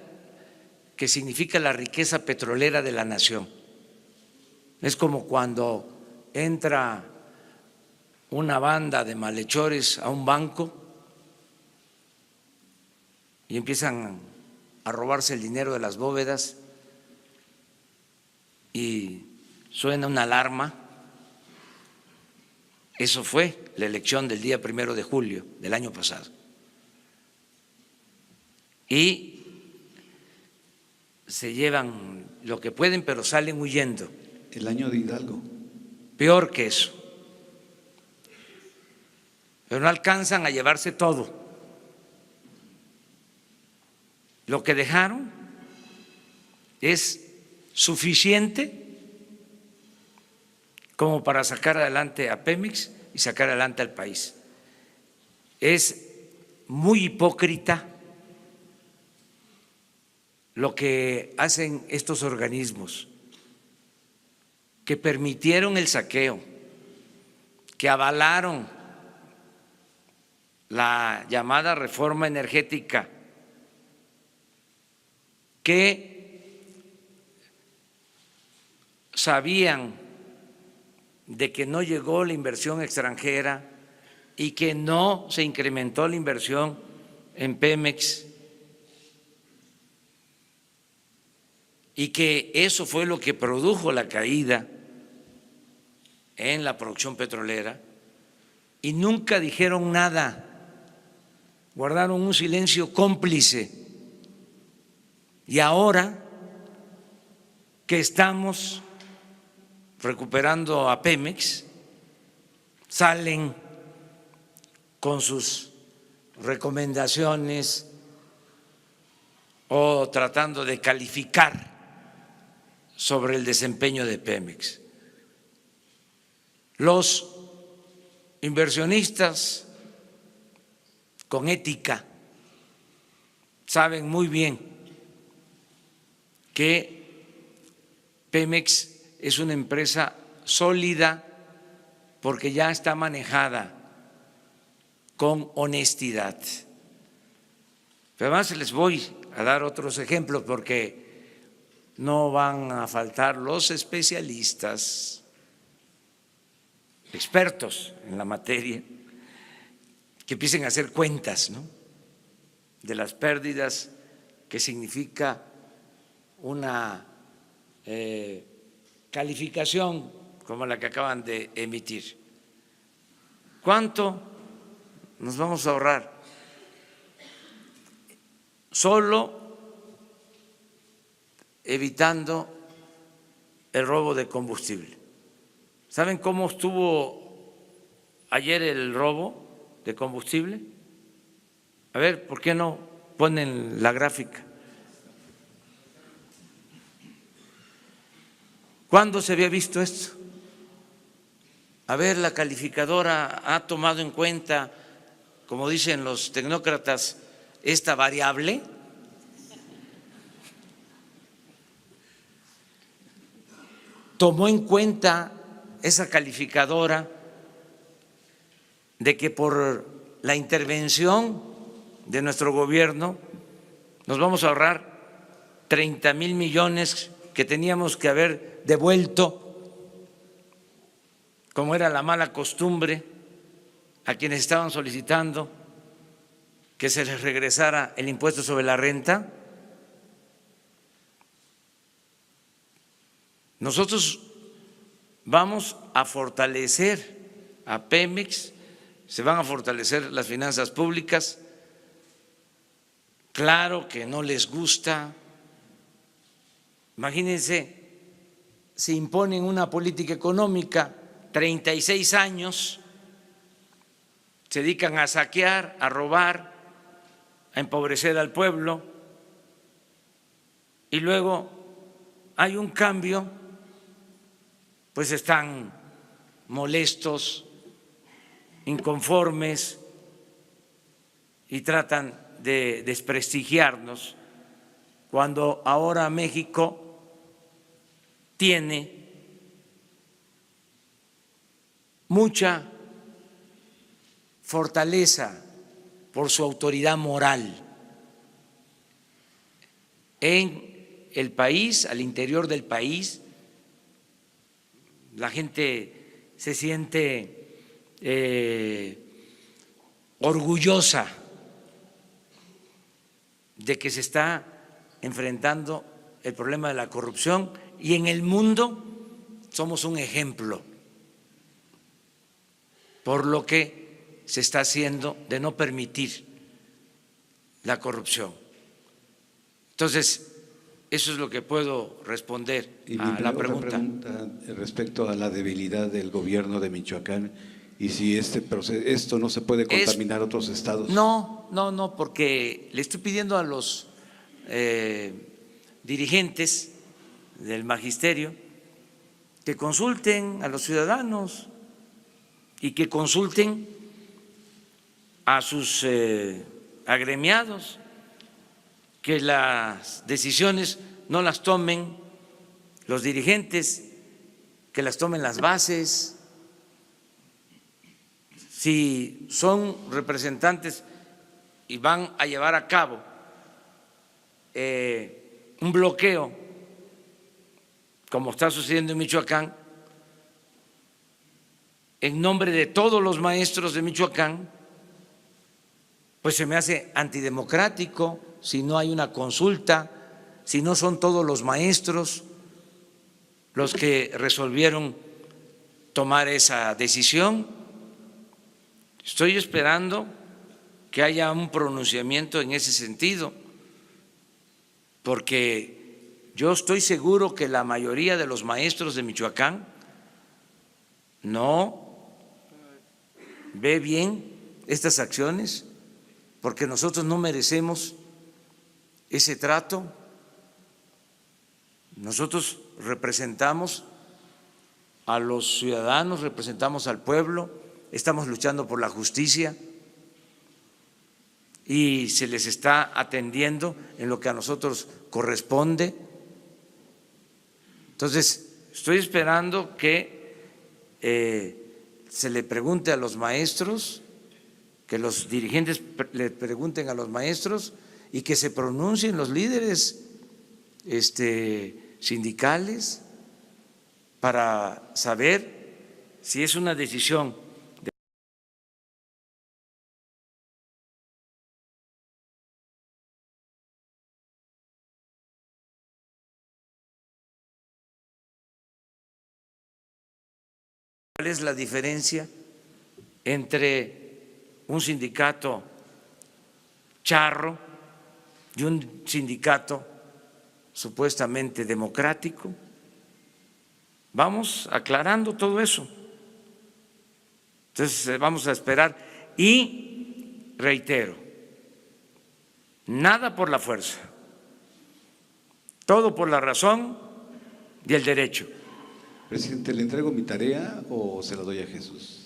que significa la riqueza petrolera de la nación. Es como cuando entra una banda de malhechores a un banco y empiezan a robarse el dinero de las bóvedas y suena una alarma. Eso fue la elección del día 1 de julio del año pasado. Y se llevan lo que pueden, pero salen huyendo. El año de Hidalgo. Peor que eso. Pero no alcanzan a llevarse todo. Lo que dejaron es suficiente como para sacar adelante a Pemex y sacar adelante al país. Es muy hipócrita lo que hacen estos organismos que permitieron el saqueo, que avalaron la llamada reforma energética, que sabían de que no llegó la inversión extranjera y que no se incrementó la inversión en Pemex, y que eso fue lo que produjo la caída en la producción petrolera, y nunca dijeron nada, guardaron un silencio cómplice. Y ahora que estamos recuperando a Pemex, salen con sus recomendaciones o tratando de calificar sobre el desempeño de Pemex. Los inversionistas con ética saben muy bien que Pemex es una empresa sólida porque ya está manejada con honestidad. Pero además les voy a dar otros ejemplos porque no van a faltar los especialistas, expertos en la materia, que empiecen a hacer cuentas, ¿no?, de las pérdidas que significa una calificación como la que acaban de emitir. ¿Cuánto nos vamos a ahorrar? Solo evitando el robo de combustible. ¿Saben cómo estuvo ayer el robo de combustible? A ver, ¿por qué no ponen la gráfica? ¿Cuándo se había visto esto? A ver, la calificadora ha tomado en cuenta, como dicen los tecnócratas, esta variable. Tomó en cuenta esa calificadora de que por la intervención de nuestro gobierno nos vamos a ahorrar 30,000 millones que teníamos que haber devuelto, como era la mala costumbre, a quienes estaban solicitando que se les regresara el impuesto sobre la renta. Nosotros vamos a fortalecer a Pemex, se van a fortalecer las finanzas públicas. Claro que no les gusta. Imagínense, si imponen una política económica, 36 años, se dedican a saquear, a robar, a empobrecer al pueblo, y luego hay un cambio, pues están molestos, inconformes y tratan de desprestigiarnos, cuando ahora México tiene mucha fortaleza por su autoridad moral en el país, al interior del país. La gente se siente orgullosa de que se está enfrentando el problema de la corrupción, y en el mundo somos un ejemplo por lo que se está haciendo de no permitir la corrupción. Entonces, eso es lo que puedo responder a la pregunta. Respecto a la debilidad del gobierno de Michoacán y si esto no se puede contaminar a otros estados. No, porque le estoy pidiendo a los dirigentes del magisterio que consulten a los ciudadanos y que consulten a sus agremiados, que las decisiones no las tomen los dirigentes, que las tomen las bases. Si son representantes y van a llevar a cabo un bloqueo, como está sucediendo en Michoacán, en nombre de todos los maestros de Michoacán, pues se me hace antidemocrático si no hay una consulta, si no son todos los maestros los que resolvieron tomar esa decisión. Estoy esperando que haya un pronunciamiento en ese sentido, porque yo estoy seguro que la mayoría de los maestros de Michoacán no ve bien estas acciones, porque nosotros no merecemos ese trato. Nosotros representamos a los ciudadanos, representamos al pueblo, estamos luchando por la justicia y se les está atendiendo en lo que a nosotros corresponde. Entonces, estoy esperando que se le pregunte a los maestros, que los dirigentes le pregunten a los maestros y que se pronuncien los líderes sindicales para saber si es una decisión ¿Cuál es la diferencia entre un sindicato charro y un sindicato supuestamente democrático? Vamos aclarando todo eso. Entonces vamos a esperar y reitero, nada por la fuerza, todo por la razón y el derecho. Presidente, ¿le entrego mi tarea o se la doy a Jesús?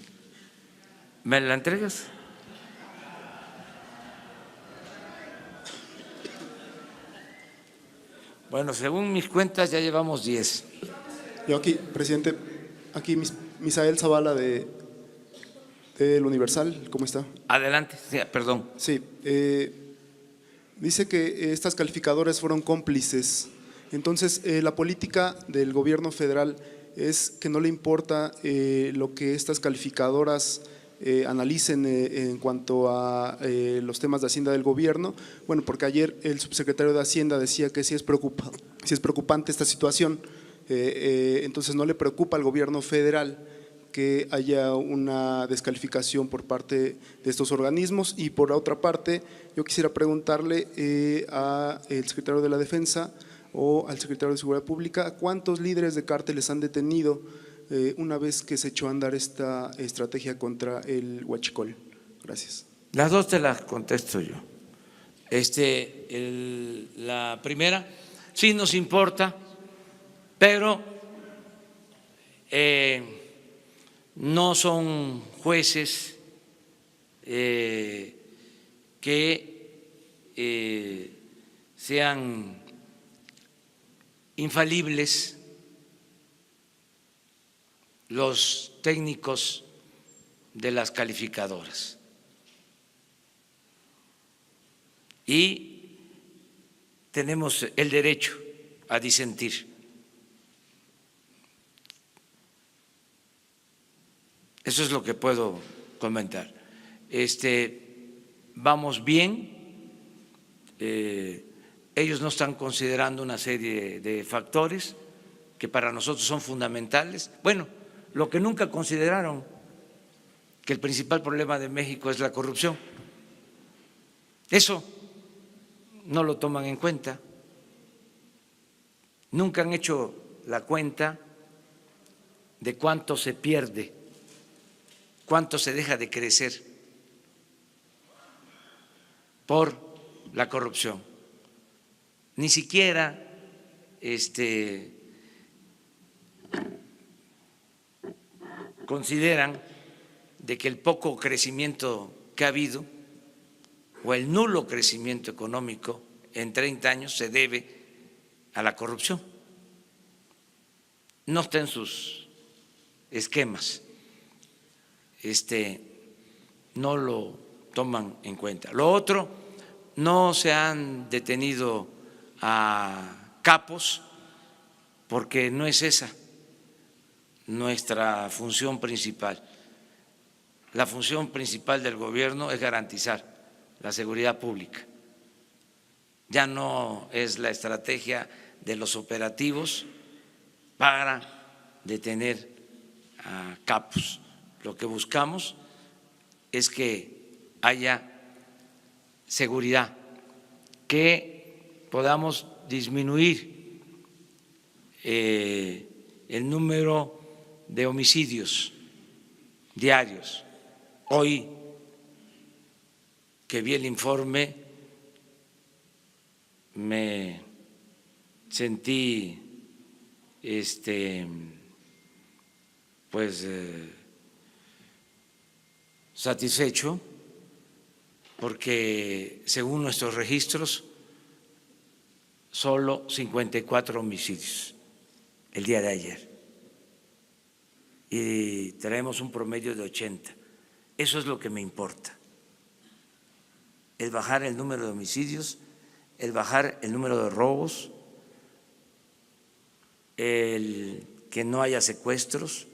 ¿Me la entregas? Bueno, según mis cuentas ya llevamos 10. Yo aquí, presidente, aquí Misael Zavala del Universal, ¿cómo está? Adelante, sí, perdón. Sí, dice que estas calificadoras fueron cómplices. Entonces, la política del gobierno federal es que no le importa lo que estas calificadoras analicen en cuanto a los temas de Hacienda del gobierno. Bueno, porque ayer el subsecretario de Hacienda decía que sí es preocupante esta situación. Entonces no le preocupa al gobierno federal que haya una descalificación por parte de estos organismos. Y por otra parte, yo quisiera preguntarle al secretario de la Defensa o al secretario de Seguridad Pública, ¿cuántos líderes de cárteles han detenido una vez que se echó a andar esta estrategia contra el huachicol? Gracias. Las dos te las contesto yo. La primera, sí nos importa, pero no son jueces que sean infalibles. Los técnicos de las calificadoras y tenemos el derecho a disentir. Eso es lo que puedo comentar. Vamos bien, ellos no están considerando una serie de factores que para nosotros son fundamentales. Bueno, lo que nunca consideraron, que el principal problema de México es la corrupción. Eso no lo toman en cuenta. Nunca han hecho la cuenta de cuánto se pierde, cuánto se deja de crecer por la corrupción. Ni siquiera consideran de que el poco crecimiento que ha habido o el nulo crecimiento económico en 30 años se debe a la corrupción. No está en sus esquemas, no lo toman en cuenta. Lo otro, no se han detenido a capos porque no es esa nuestra función principal. La función principal del gobierno es garantizar la seguridad pública. Ya no es la estrategia de los operativos para detener a capos. Lo que buscamos es que haya seguridad, que podamos disminuir el número de homicidios diarios. Hoy que vi el informe me sentí satisfecho porque según nuestros registros, solo 54 homicidios el día de ayer y traemos un promedio de 80. Eso es lo que me importa, el bajar el número de homicidios, el bajar el número de robos, el que no haya secuestros.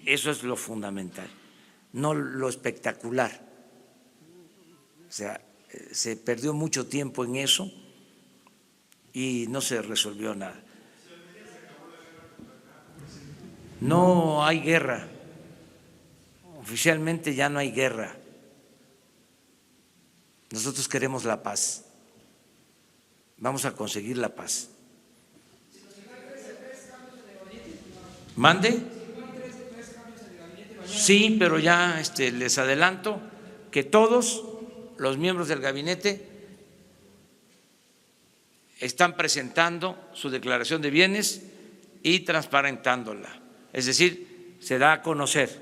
Eso es lo fundamental, no lo espectacular. O sea, se perdió mucho tiempo en eso y no se resolvió nada. No hay guerra, oficialmente ya no hay guerra. Nosotros queremos la paz, vamos a conseguir la paz. ¿Mande? Sí, pero ya les adelanto que todos los miembros del gabinete están presentando su declaración de bienes y transparentándola. Es decir, se da a conocer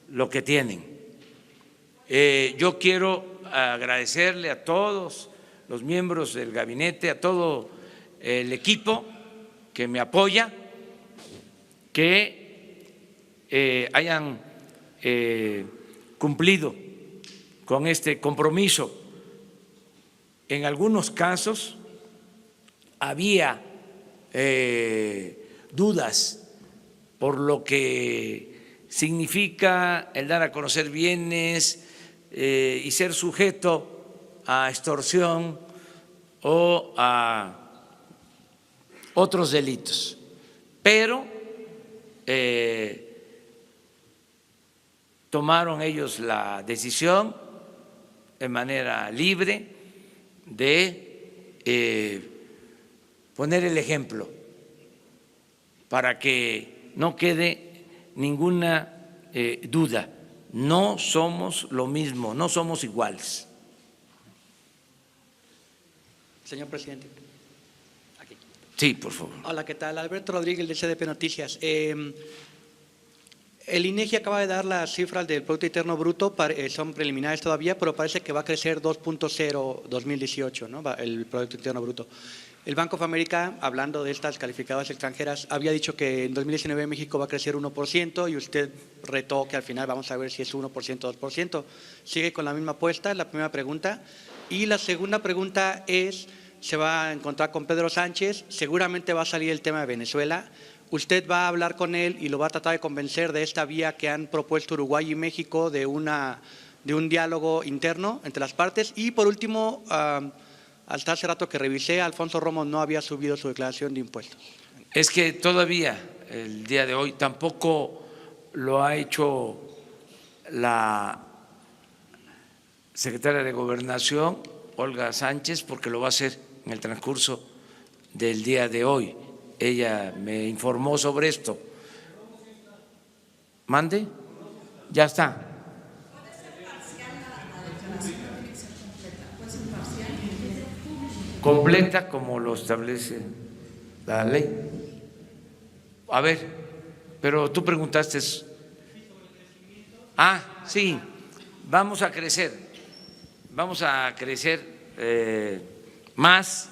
lo que tienen. Yo quiero agradecerle a todos los miembros del gabinete, a todo el equipo que me apoya, que hayan cumplido con este compromiso. En algunos casos había dudas por lo que significa el dar a conocer bienes y ser sujeto a extorsión o a otros delitos, pero tomaron ellos la decisión de manera libre de poner el ejemplo para que no quede ninguna duda. No somos lo mismo, no somos iguales. Señor presidente. Aquí. Sí, por favor. Hola, ¿qué tal? Alberto Rodríguez de CDP Noticias. El INEGI acaba de dar las cifras del Producto Interno Bruto, son preliminares todavía, pero parece que va a crecer 2.0 2018, ¿no? El Producto Interno Bruto. El Bank of America, hablando de estas calificadoras extranjeras, había dicho que en 2019 México va a crecer 1% y usted retó que al final vamos a ver si es 1% o 2%. ¿Sigue con la misma apuesta? Es la primera pregunta. Y la segunda pregunta es, se va a encontrar con Pedro Sánchez, seguramente va a salir el tema de Venezuela. ¿Usted va a hablar con él y lo va a tratar de convencer de esta vía que han propuesto Uruguay y México de un diálogo interno entre las partes? Y por último, hasta hace rato que revisé, Alfonso Romo no había subido su declaración de impuestos. Es que todavía el día de hoy tampoco lo ha hecho la secretaria de Gobernación, Olga Sánchez, porque lo va a hacer en el transcurso del día de hoy. Ella me informó sobre esto. ¿Mande? Ya está. Completa como lo establece la ley. A ver, pero tú preguntaste. Ah, sí, vamos a crecer más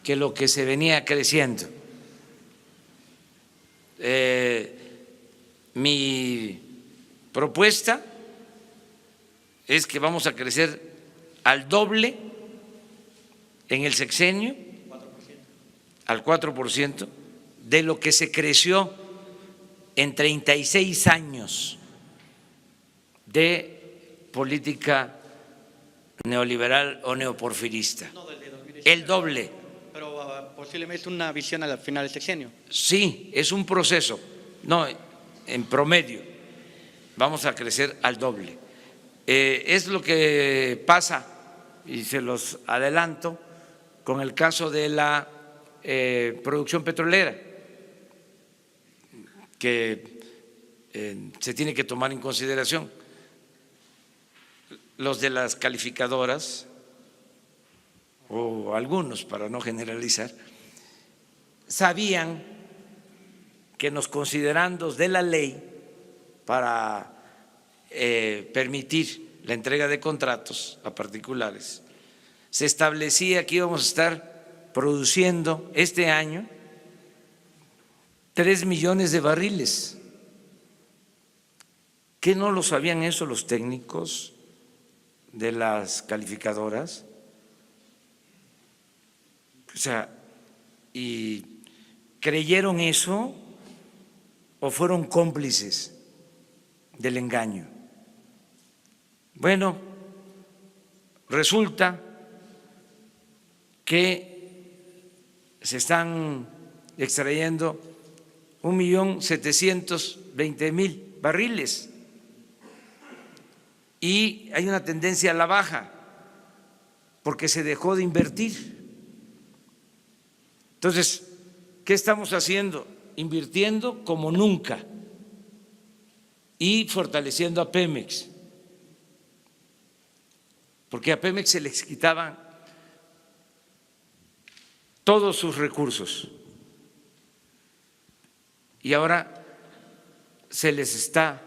que lo que se venía creciendo. Mi propuesta es que vamos a crecer al doble en el sexenio, al 4%, de lo que se creció en 36 años de política neoliberal o neoporfirista. No, desde 2019. El doble. Pero posiblemente una visión al final del sexenio. Sí, es un proceso. No, en promedio vamos a crecer al doble. Es lo que pasa, y se los adelanto, con el caso de la producción petrolera, que se tiene que tomar en consideración. Los de las calificadoras, o algunos, para no generalizar, sabían que en los considerandos de la ley para permitir la entrega de contratos a particulares, se establecía que íbamos a estar produciendo este año 3 millones de barriles. ¿Qué no lo sabían eso los técnicos de las calificadoras? O sea, ¿y creyeron eso o fueron cómplices del engaño? Bueno, resulta que se están extrayendo 1.720.000 barriles y hay una tendencia a la baja porque se dejó de invertir. Entonces, ¿qué estamos haciendo? Invirtiendo como nunca y fortaleciendo a Pemex, porque a Pemex se les quitaban todos sus recursos y ahora se les está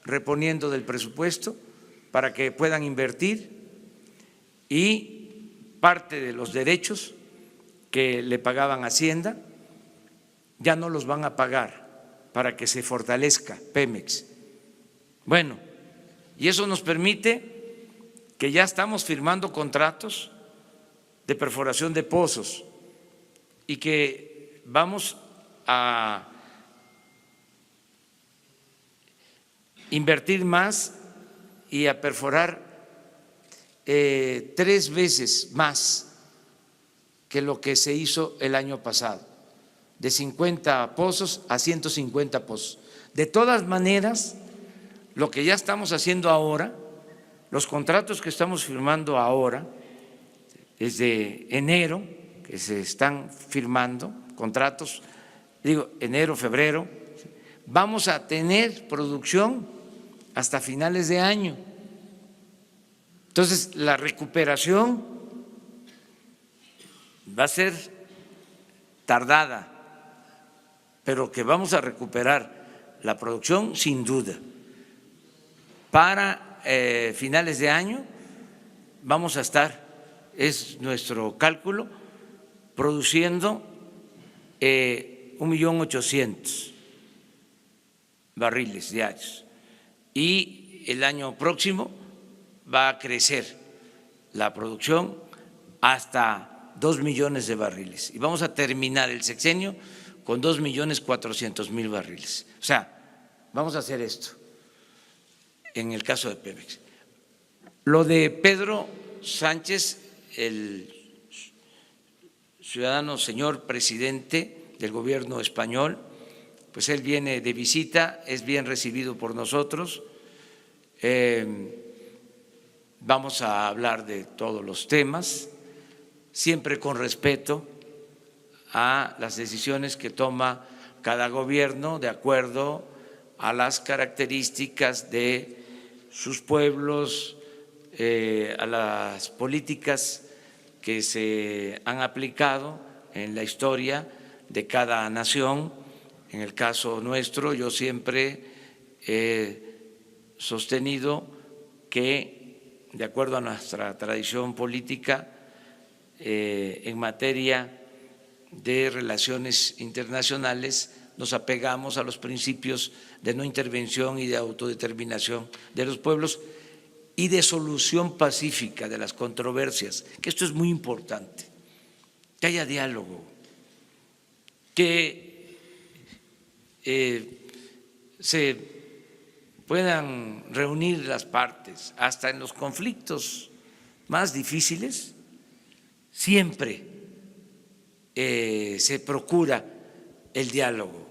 reponiendo del presupuesto para que puedan invertir y parte de los derechos que le pagaban Hacienda ya no los van a pagar para que se fortalezca Pemex. Bueno, y eso nos permite que ya estamos firmando contratos de perforación de pozos y que vamos a invertir más y a perforar 3 veces más que lo que se hizo el año pasado, de 50 pozos a 150 pozos. De todas maneras, lo que ya estamos haciendo ahora, los contratos que estamos firmando ahora, desde enero, que se están firmando contratos, digo, enero, febrero, vamos a tener producción hasta finales de año. Entonces, la recuperación va a ser tardada, pero que vamos a recuperar la producción sin duda. Para finales de año vamos a estar, es nuestro cálculo, produciendo 1.800.000 barriles diarios y el año próximo va a crecer la producción hasta 2 millones de barriles y vamos a terminar el sexenio con 2.400.000 barriles. O sea, vamos a hacer esto en el caso de Pemex. Lo de Pedro Sánchez, el ciudadano señor presidente del gobierno español, pues él viene de visita, es bien recibido por nosotros. Vamos a hablar de todos los temas, siempre con respeto a las decisiones que toma cada gobierno de acuerdo a las características de sus pueblos, a las políticas que se han aplicado en la historia de cada nación. En el caso nuestro, yo siempre he sostenido que, de acuerdo a nuestra tradición política, en materia de relaciones internacionales, nos apegamos a los principios de no intervención y de autodeterminación de los pueblos y de solución pacífica de las controversias, que esto es muy importante, que haya diálogo, que se puedan reunir las partes, hasta en los conflictos más difíciles, siempre se procura el diálogo.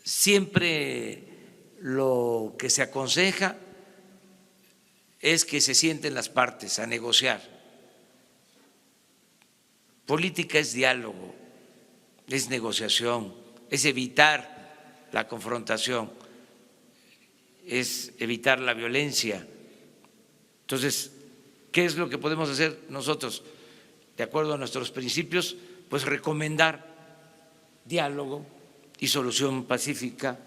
Siempre lo que se aconseja es que se sienten las partes a negociar. Política es diálogo, es negociación, es evitar la confrontación, es evitar la violencia. Entonces, ¿qué es lo que podemos hacer nosotros? De acuerdo a nuestros principios, pues recomendar diálogo y solución pacífica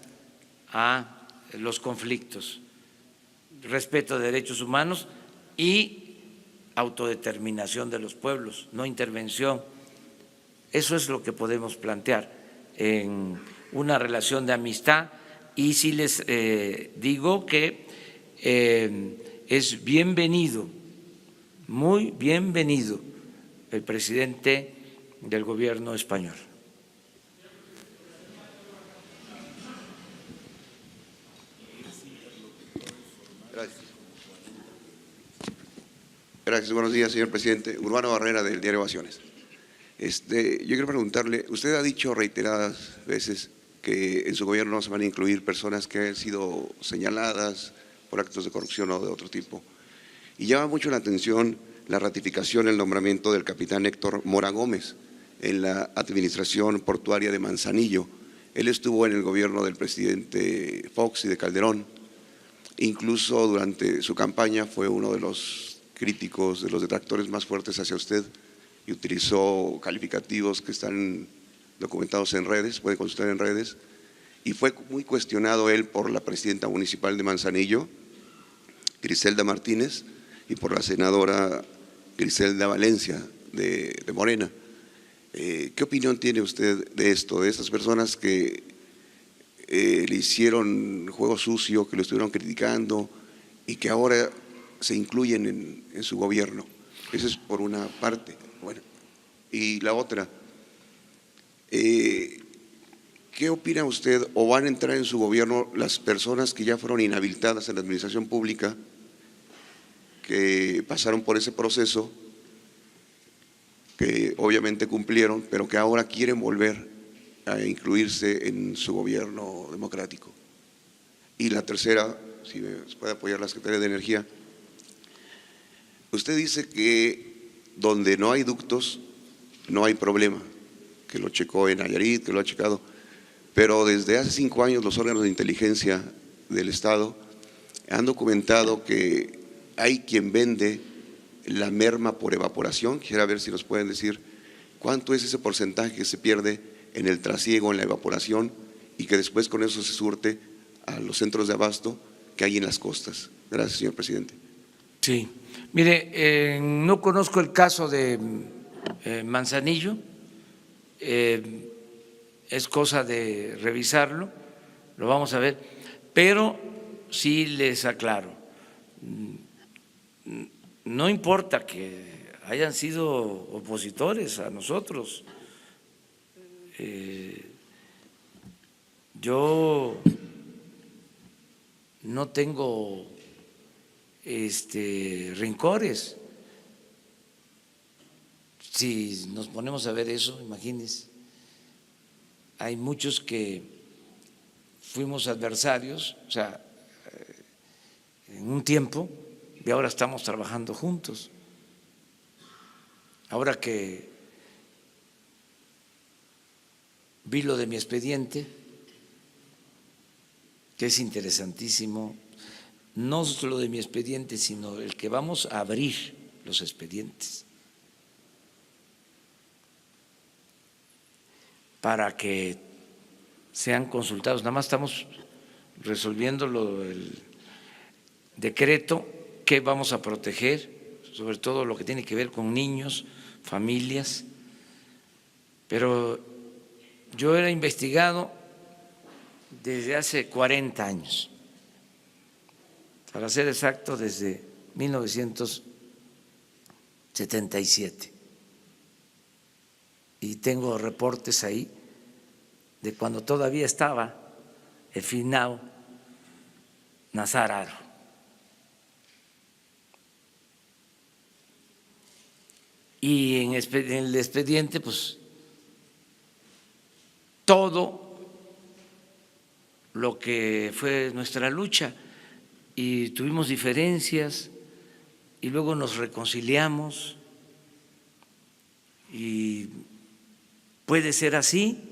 a los conflictos, respeto de derechos humanos y autodeterminación de los pueblos, no intervención. Eso es lo que podemos plantear en una relación de amistad. Y sí les digo que es bienvenido, muy bienvenido el presidente del gobierno español. Gracias, buenos días, señor presidente. Urbano Barrera, del diario Ovaciones. Yo quiero preguntarle, usted ha dicho reiteradas veces que en su gobierno no se van a incluir personas que han sido señaladas por actos de corrupción o de otro tipo. Y llama mucho la atención la ratificación, el nombramiento del capitán Héctor Mora Gómez en la administración portuaria de Manzanillo. Él estuvo en el gobierno del presidente Fox y de Calderón. Incluso durante su campaña fue uno de los críticos, de los detractores más fuertes hacia usted, y utilizó calificativos que están documentados en redes, puede consultar en redes, y fue muy cuestionado él por la presidenta municipal de Manzanillo, Griselda Martínez, y por la senadora Griselda Valencia de Morena. ¿Qué opinión tiene usted de esto, de estas personas que le hicieron juego sucio, que lo estuvieron criticando y que ahora se incluyen en su gobierno? Eso es por una parte. Bueno, y la otra, ¿qué opina usted, o van a entrar en su gobierno las personas que ya fueron inhabilitadas en la administración pública, que pasaron por ese proceso, que obviamente cumplieron, pero que ahora quieren volver a incluirse en su gobierno democrático? Y la tercera, si me puede apoyar la Secretaría de Energía, usted dice que donde no hay ductos no hay problema, que lo checó en Nayarit, que lo ha checado, pero desde hace 5 años los órganos de inteligencia del Estado han documentado que hay quien vende la merma por evaporación. Quisiera ver si nos pueden decir cuánto es ese porcentaje que se pierde en el trasiego, en la evaporación, y que después con eso se surte a los centros de abasto que hay en las costas. Gracias, señor presidente. Sí, mire, no conozco el caso de Manzanillo, es cosa de revisarlo, lo vamos a ver, pero sí les aclaro, no importa que hayan sido opositores a nosotros, yo no tengo rencores. Si nos ponemos a ver eso, imagínense, hay muchos que fuimos adversarios, o sea, en un tiempo, y ahora estamos trabajando juntos. Ahora que vi lo de mi expediente, que es interesantísimo, no solo de mi expediente, sino el que vamos a abrir los expedientes para que sean consultados. Nada más estamos resolviendo lo del decreto que vamos a proteger, sobre todo lo que tiene que ver con niños, familias, pero yo era investigado desde hace 40 años, para ser exacto, desde 1977. Y tengo reportes ahí de cuando todavía estaba el finado Nazar Haro. Y en el expediente, pues, todo lo que fue nuestra lucha, y tuvimos diferencias y luego nos reconciliamos, y puede ser así,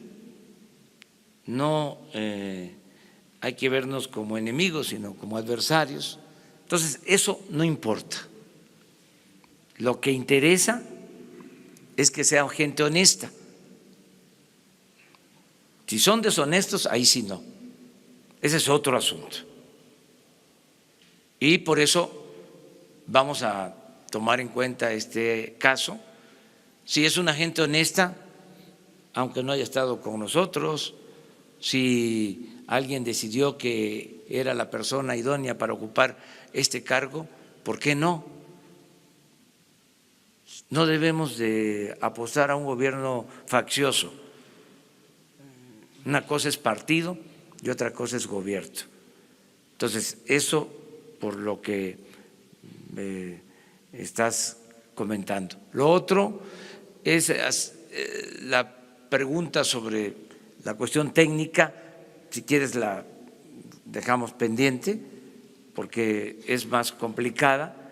no hay que vernos como enemigos, sino como adversarios. Entonces, eso no importa. Lo que interesa es que sea gente honesta. Si son deshonestos, ahí sí no. Ese es otro asunto. Y por eso vamos a tomar en cuenta este caso. Si es una gente honesta, aunque no haya estado con nosotros, si alguien decidió que era la persona idónea para ocupar este cargo, ¿por qué no? No debemos de apostar a un gobierno faccioso. Una cosa es partido y otra cosa es gobierno. Entonces, eso por lo que estás comentando. Lo otro es la pregunta sobre la cuestión técnica, si quieres la dejamos pendiente porque es más complicada.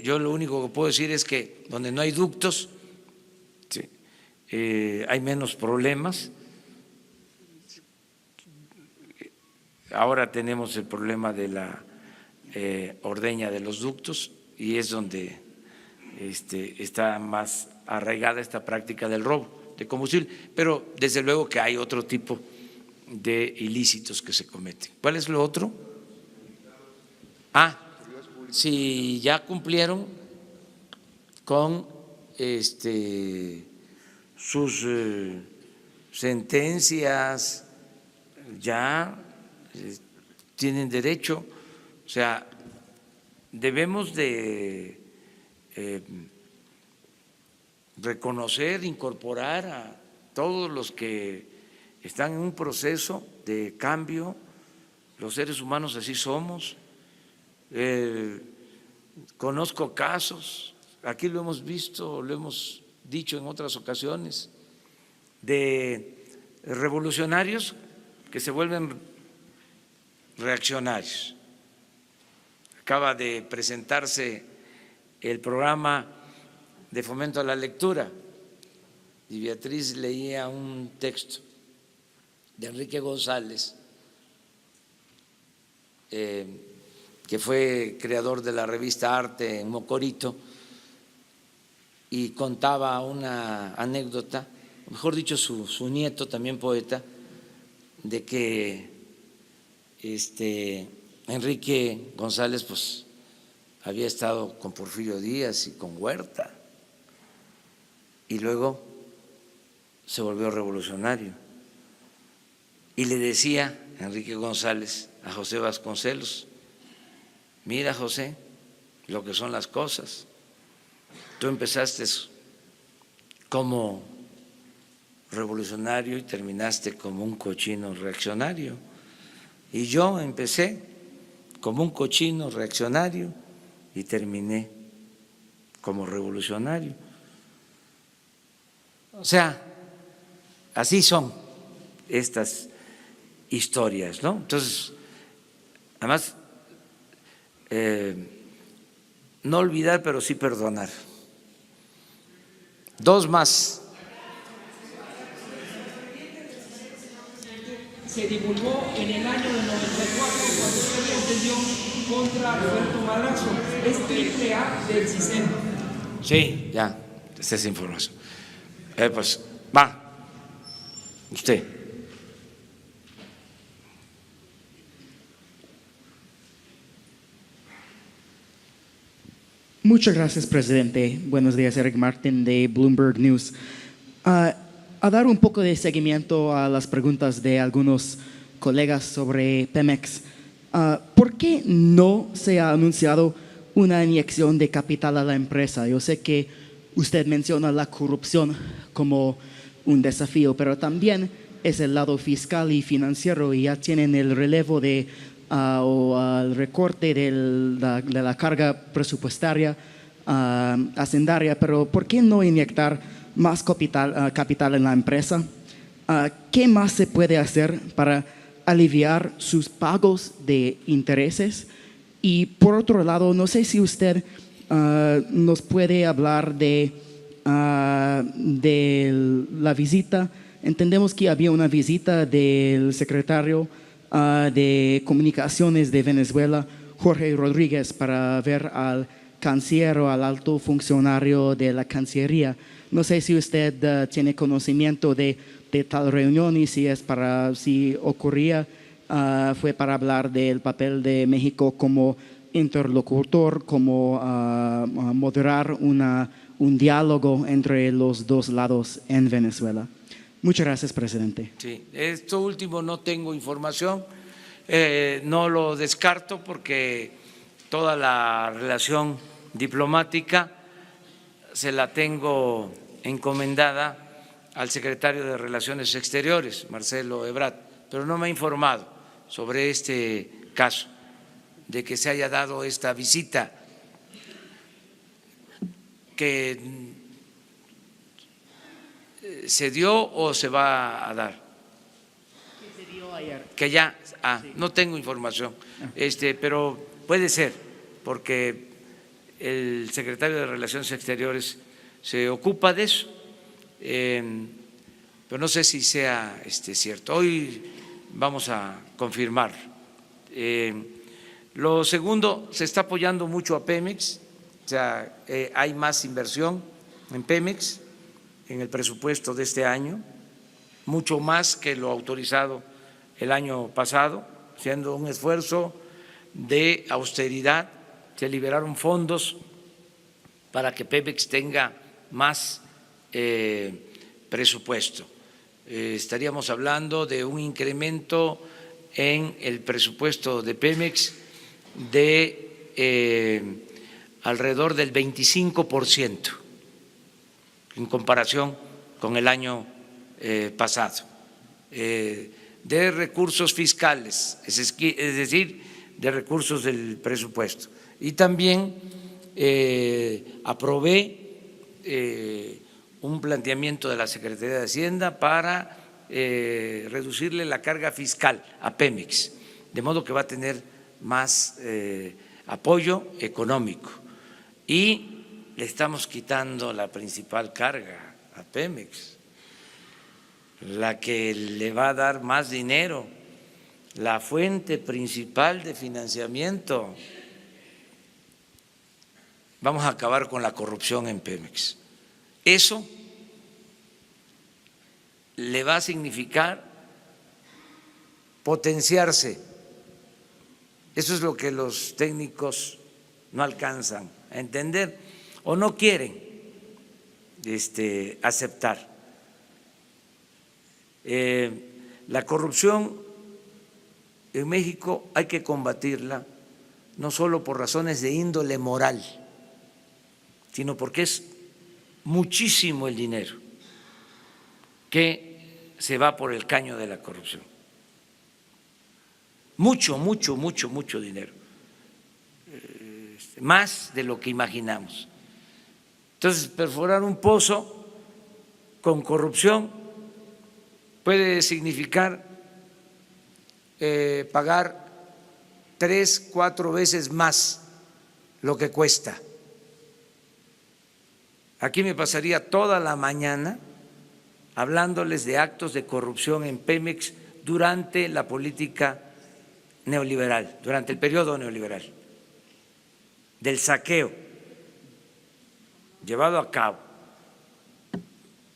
Yo lo único que puedo decir es que donde no hay ductos hay menos problemas. Ahora tenemos el problema de la ordeña de los ductos y es donde está más arraigada esta práctica del robo de combustible, pero desde luego que hay otro tipo de ilícitos que se cometen. ¿Cuál es lo otro? Si ya cumplieron con sus sentencias, ya tienen derecho, o sea, debemos de reconocer, incorporar a todos los que están en un proceso de cambio. Los seres humanos así somos. Conozco casos, aquí lo hemos visto, lo hemos dicho en otras ocasiones, de revolucionarios que se vuelven reaccionarios. Acaba de presentarse el programa de fomento a la lectura y Beatriz leía un texto de Enrique González, que fue creador de la revista Arte en Mocorito, y contaba una anécdota, mejor dicho su nieto, también poeta, de que Enrique González pues había estado con Porfirio Díaz y con Huerta y luego se volvió revolucionario y le decía Enrique González a José Vasconcelos: mira, José, lo que son las cosas, tú empezaste como revolucionario y terminaste como un cochino reaccionario. Y yo empecé como un cochino reaccionario y terminé como revolucionario. O sea, así son estas historias, ¿no? Entonces, además, no olvidar, pero sí perdonar. Dos más. Se divulgó en el año del 94 cuando usted entendió contra Roberto Madrazo. Es triple A del CISEN. Sí, ya, esa es información. Pues va, usted. Muchas gracias, presidente. Buenos días, Eric Martin de Bloomberg News. A dar un poco de seguimiento a las preguntas de algunos colegas sobre Pemex, ¿por qué no se ha anunciado una inyección de capital a la empresa? Yo sé que usted menciona la corrupción como un desafío, pero también es el lado fiscal y financiero y ya tienen el relevo de o el recorte de la carga presupuestaria hacendaria, pero ¿por qué no inyectar más capital en la empresa? ¿Qué más se puede hacer para aliviar sus pagos de intereses? Y por otro lado, no sé si usted nos puede hablar de la visita. Entendemos que había una visita del secretario de Comunicaciones de Venezuela, Jorge Rodríguez, para ver al canciller o al alto funcionario de la Cancillería. No sé si usted tiene conocimiento de tal reunión y si ocurría fue para hablar del papel de México como interlocutor, como moderar un diálogo entre los dos lados en Venezuela. Muchas gracias, presidente. Sí, esto último no tengo información, no lo descarto porque toda la relación diplomática se la tengo encomendada al secretario de Relaciones Exteriores, Marcelo Ebrard, pero no me ha informado sobre este caso, de que se haya dado esta visita, que se dio o se va a dar. Que se dio ayer. Que ya, no tengo información, pero puede ser, porque el secretario de Relaciones Exteriores se ocupa de eso, pero no sé si sea cierto. Hoy vamos a confirmar. Lo segundo, se está apoyando mucho a Pemex, o sea, hay más inversión en Pemex en el presupuesto de este año, mucho más que lo autorizado el año pasado, siendo un esfuerzo de austeridad. Se liberaron fondos para que Pemex tenga más presupuesto. Estaríamos hablando de un incremento en el presupuesto de Pemex de alrededor del 25% en comparación con el año pasado, de recursos fiscales, es decir, de recursos del presupuesto. Y también aprobé un planteamiento de la Secretaría de Hacienda para reducirle la carga fiscal a Pemex, de modo que va a tener más apoyo económico. Y le estamos quitando la principal carga a Pemex, la que le va a dar más dinero, la fuente principal de financiamiento. Vamos a acabar con la corrupción en Pemex. Eso le va a significar potenciarse. Eso es lo que los técnicos no alcanzan a entender o no quieren aceptar. La corrupción en México hay que combatirla no solo por razones de índole moral, sino porque es muchísimo el dinero que se va por el caño de la corrupción. Mucho, mucho, mucho, mucho dinero, más de lo que imaginamos. Entonces, perforar un pozo con corrupción puede significar pagar 3, 4 veces más lo que cuesta. Aquí me pasaría toda la mañana hablándoles de actos de corrupción en Pemex durante la política neoliberal, durante el periodo neoliberal, del saqueo llevado a cabo,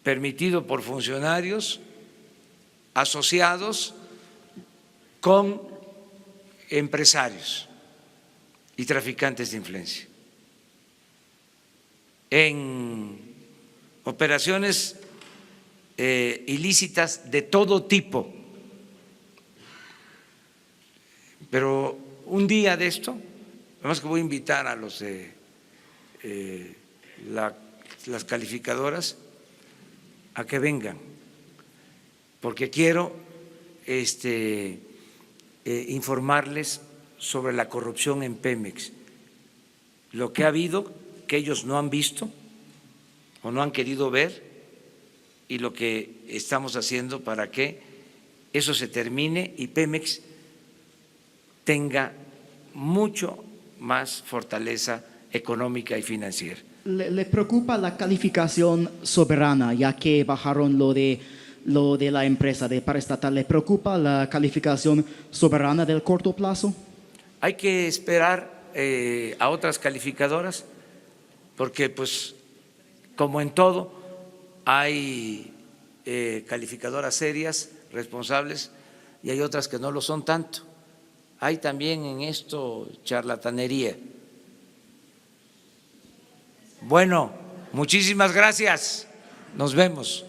permitido por funcionarios asociados con empresarios y traficantes de influencia, en operaciones ilícitas de todo tipo. Pero un día de esto, además que voy a invitar a los de las calificadoras a que vengan, porque quiero informarles sobre la corrupción en Pemex, lo que ha habido que ellos no han visto o no han querido ver, y lo que estamos haciendo para que eso se termine y Pemex tenga mucho más fortaleza económica y financiera. ¿Le preocupa la calificación soberana, ya que bajaron lo de la empresa de paraestatal? ¿Le preocupa la calificación soberana del corto plazo? Hay que esperar a otras calificadoras, porque pues como en todo hay calificadoras serias, responsables, y hay otras que no lo son tanto. Hay también en esto charlatanería. Bueno, muchísimas gracias. Nos vemos.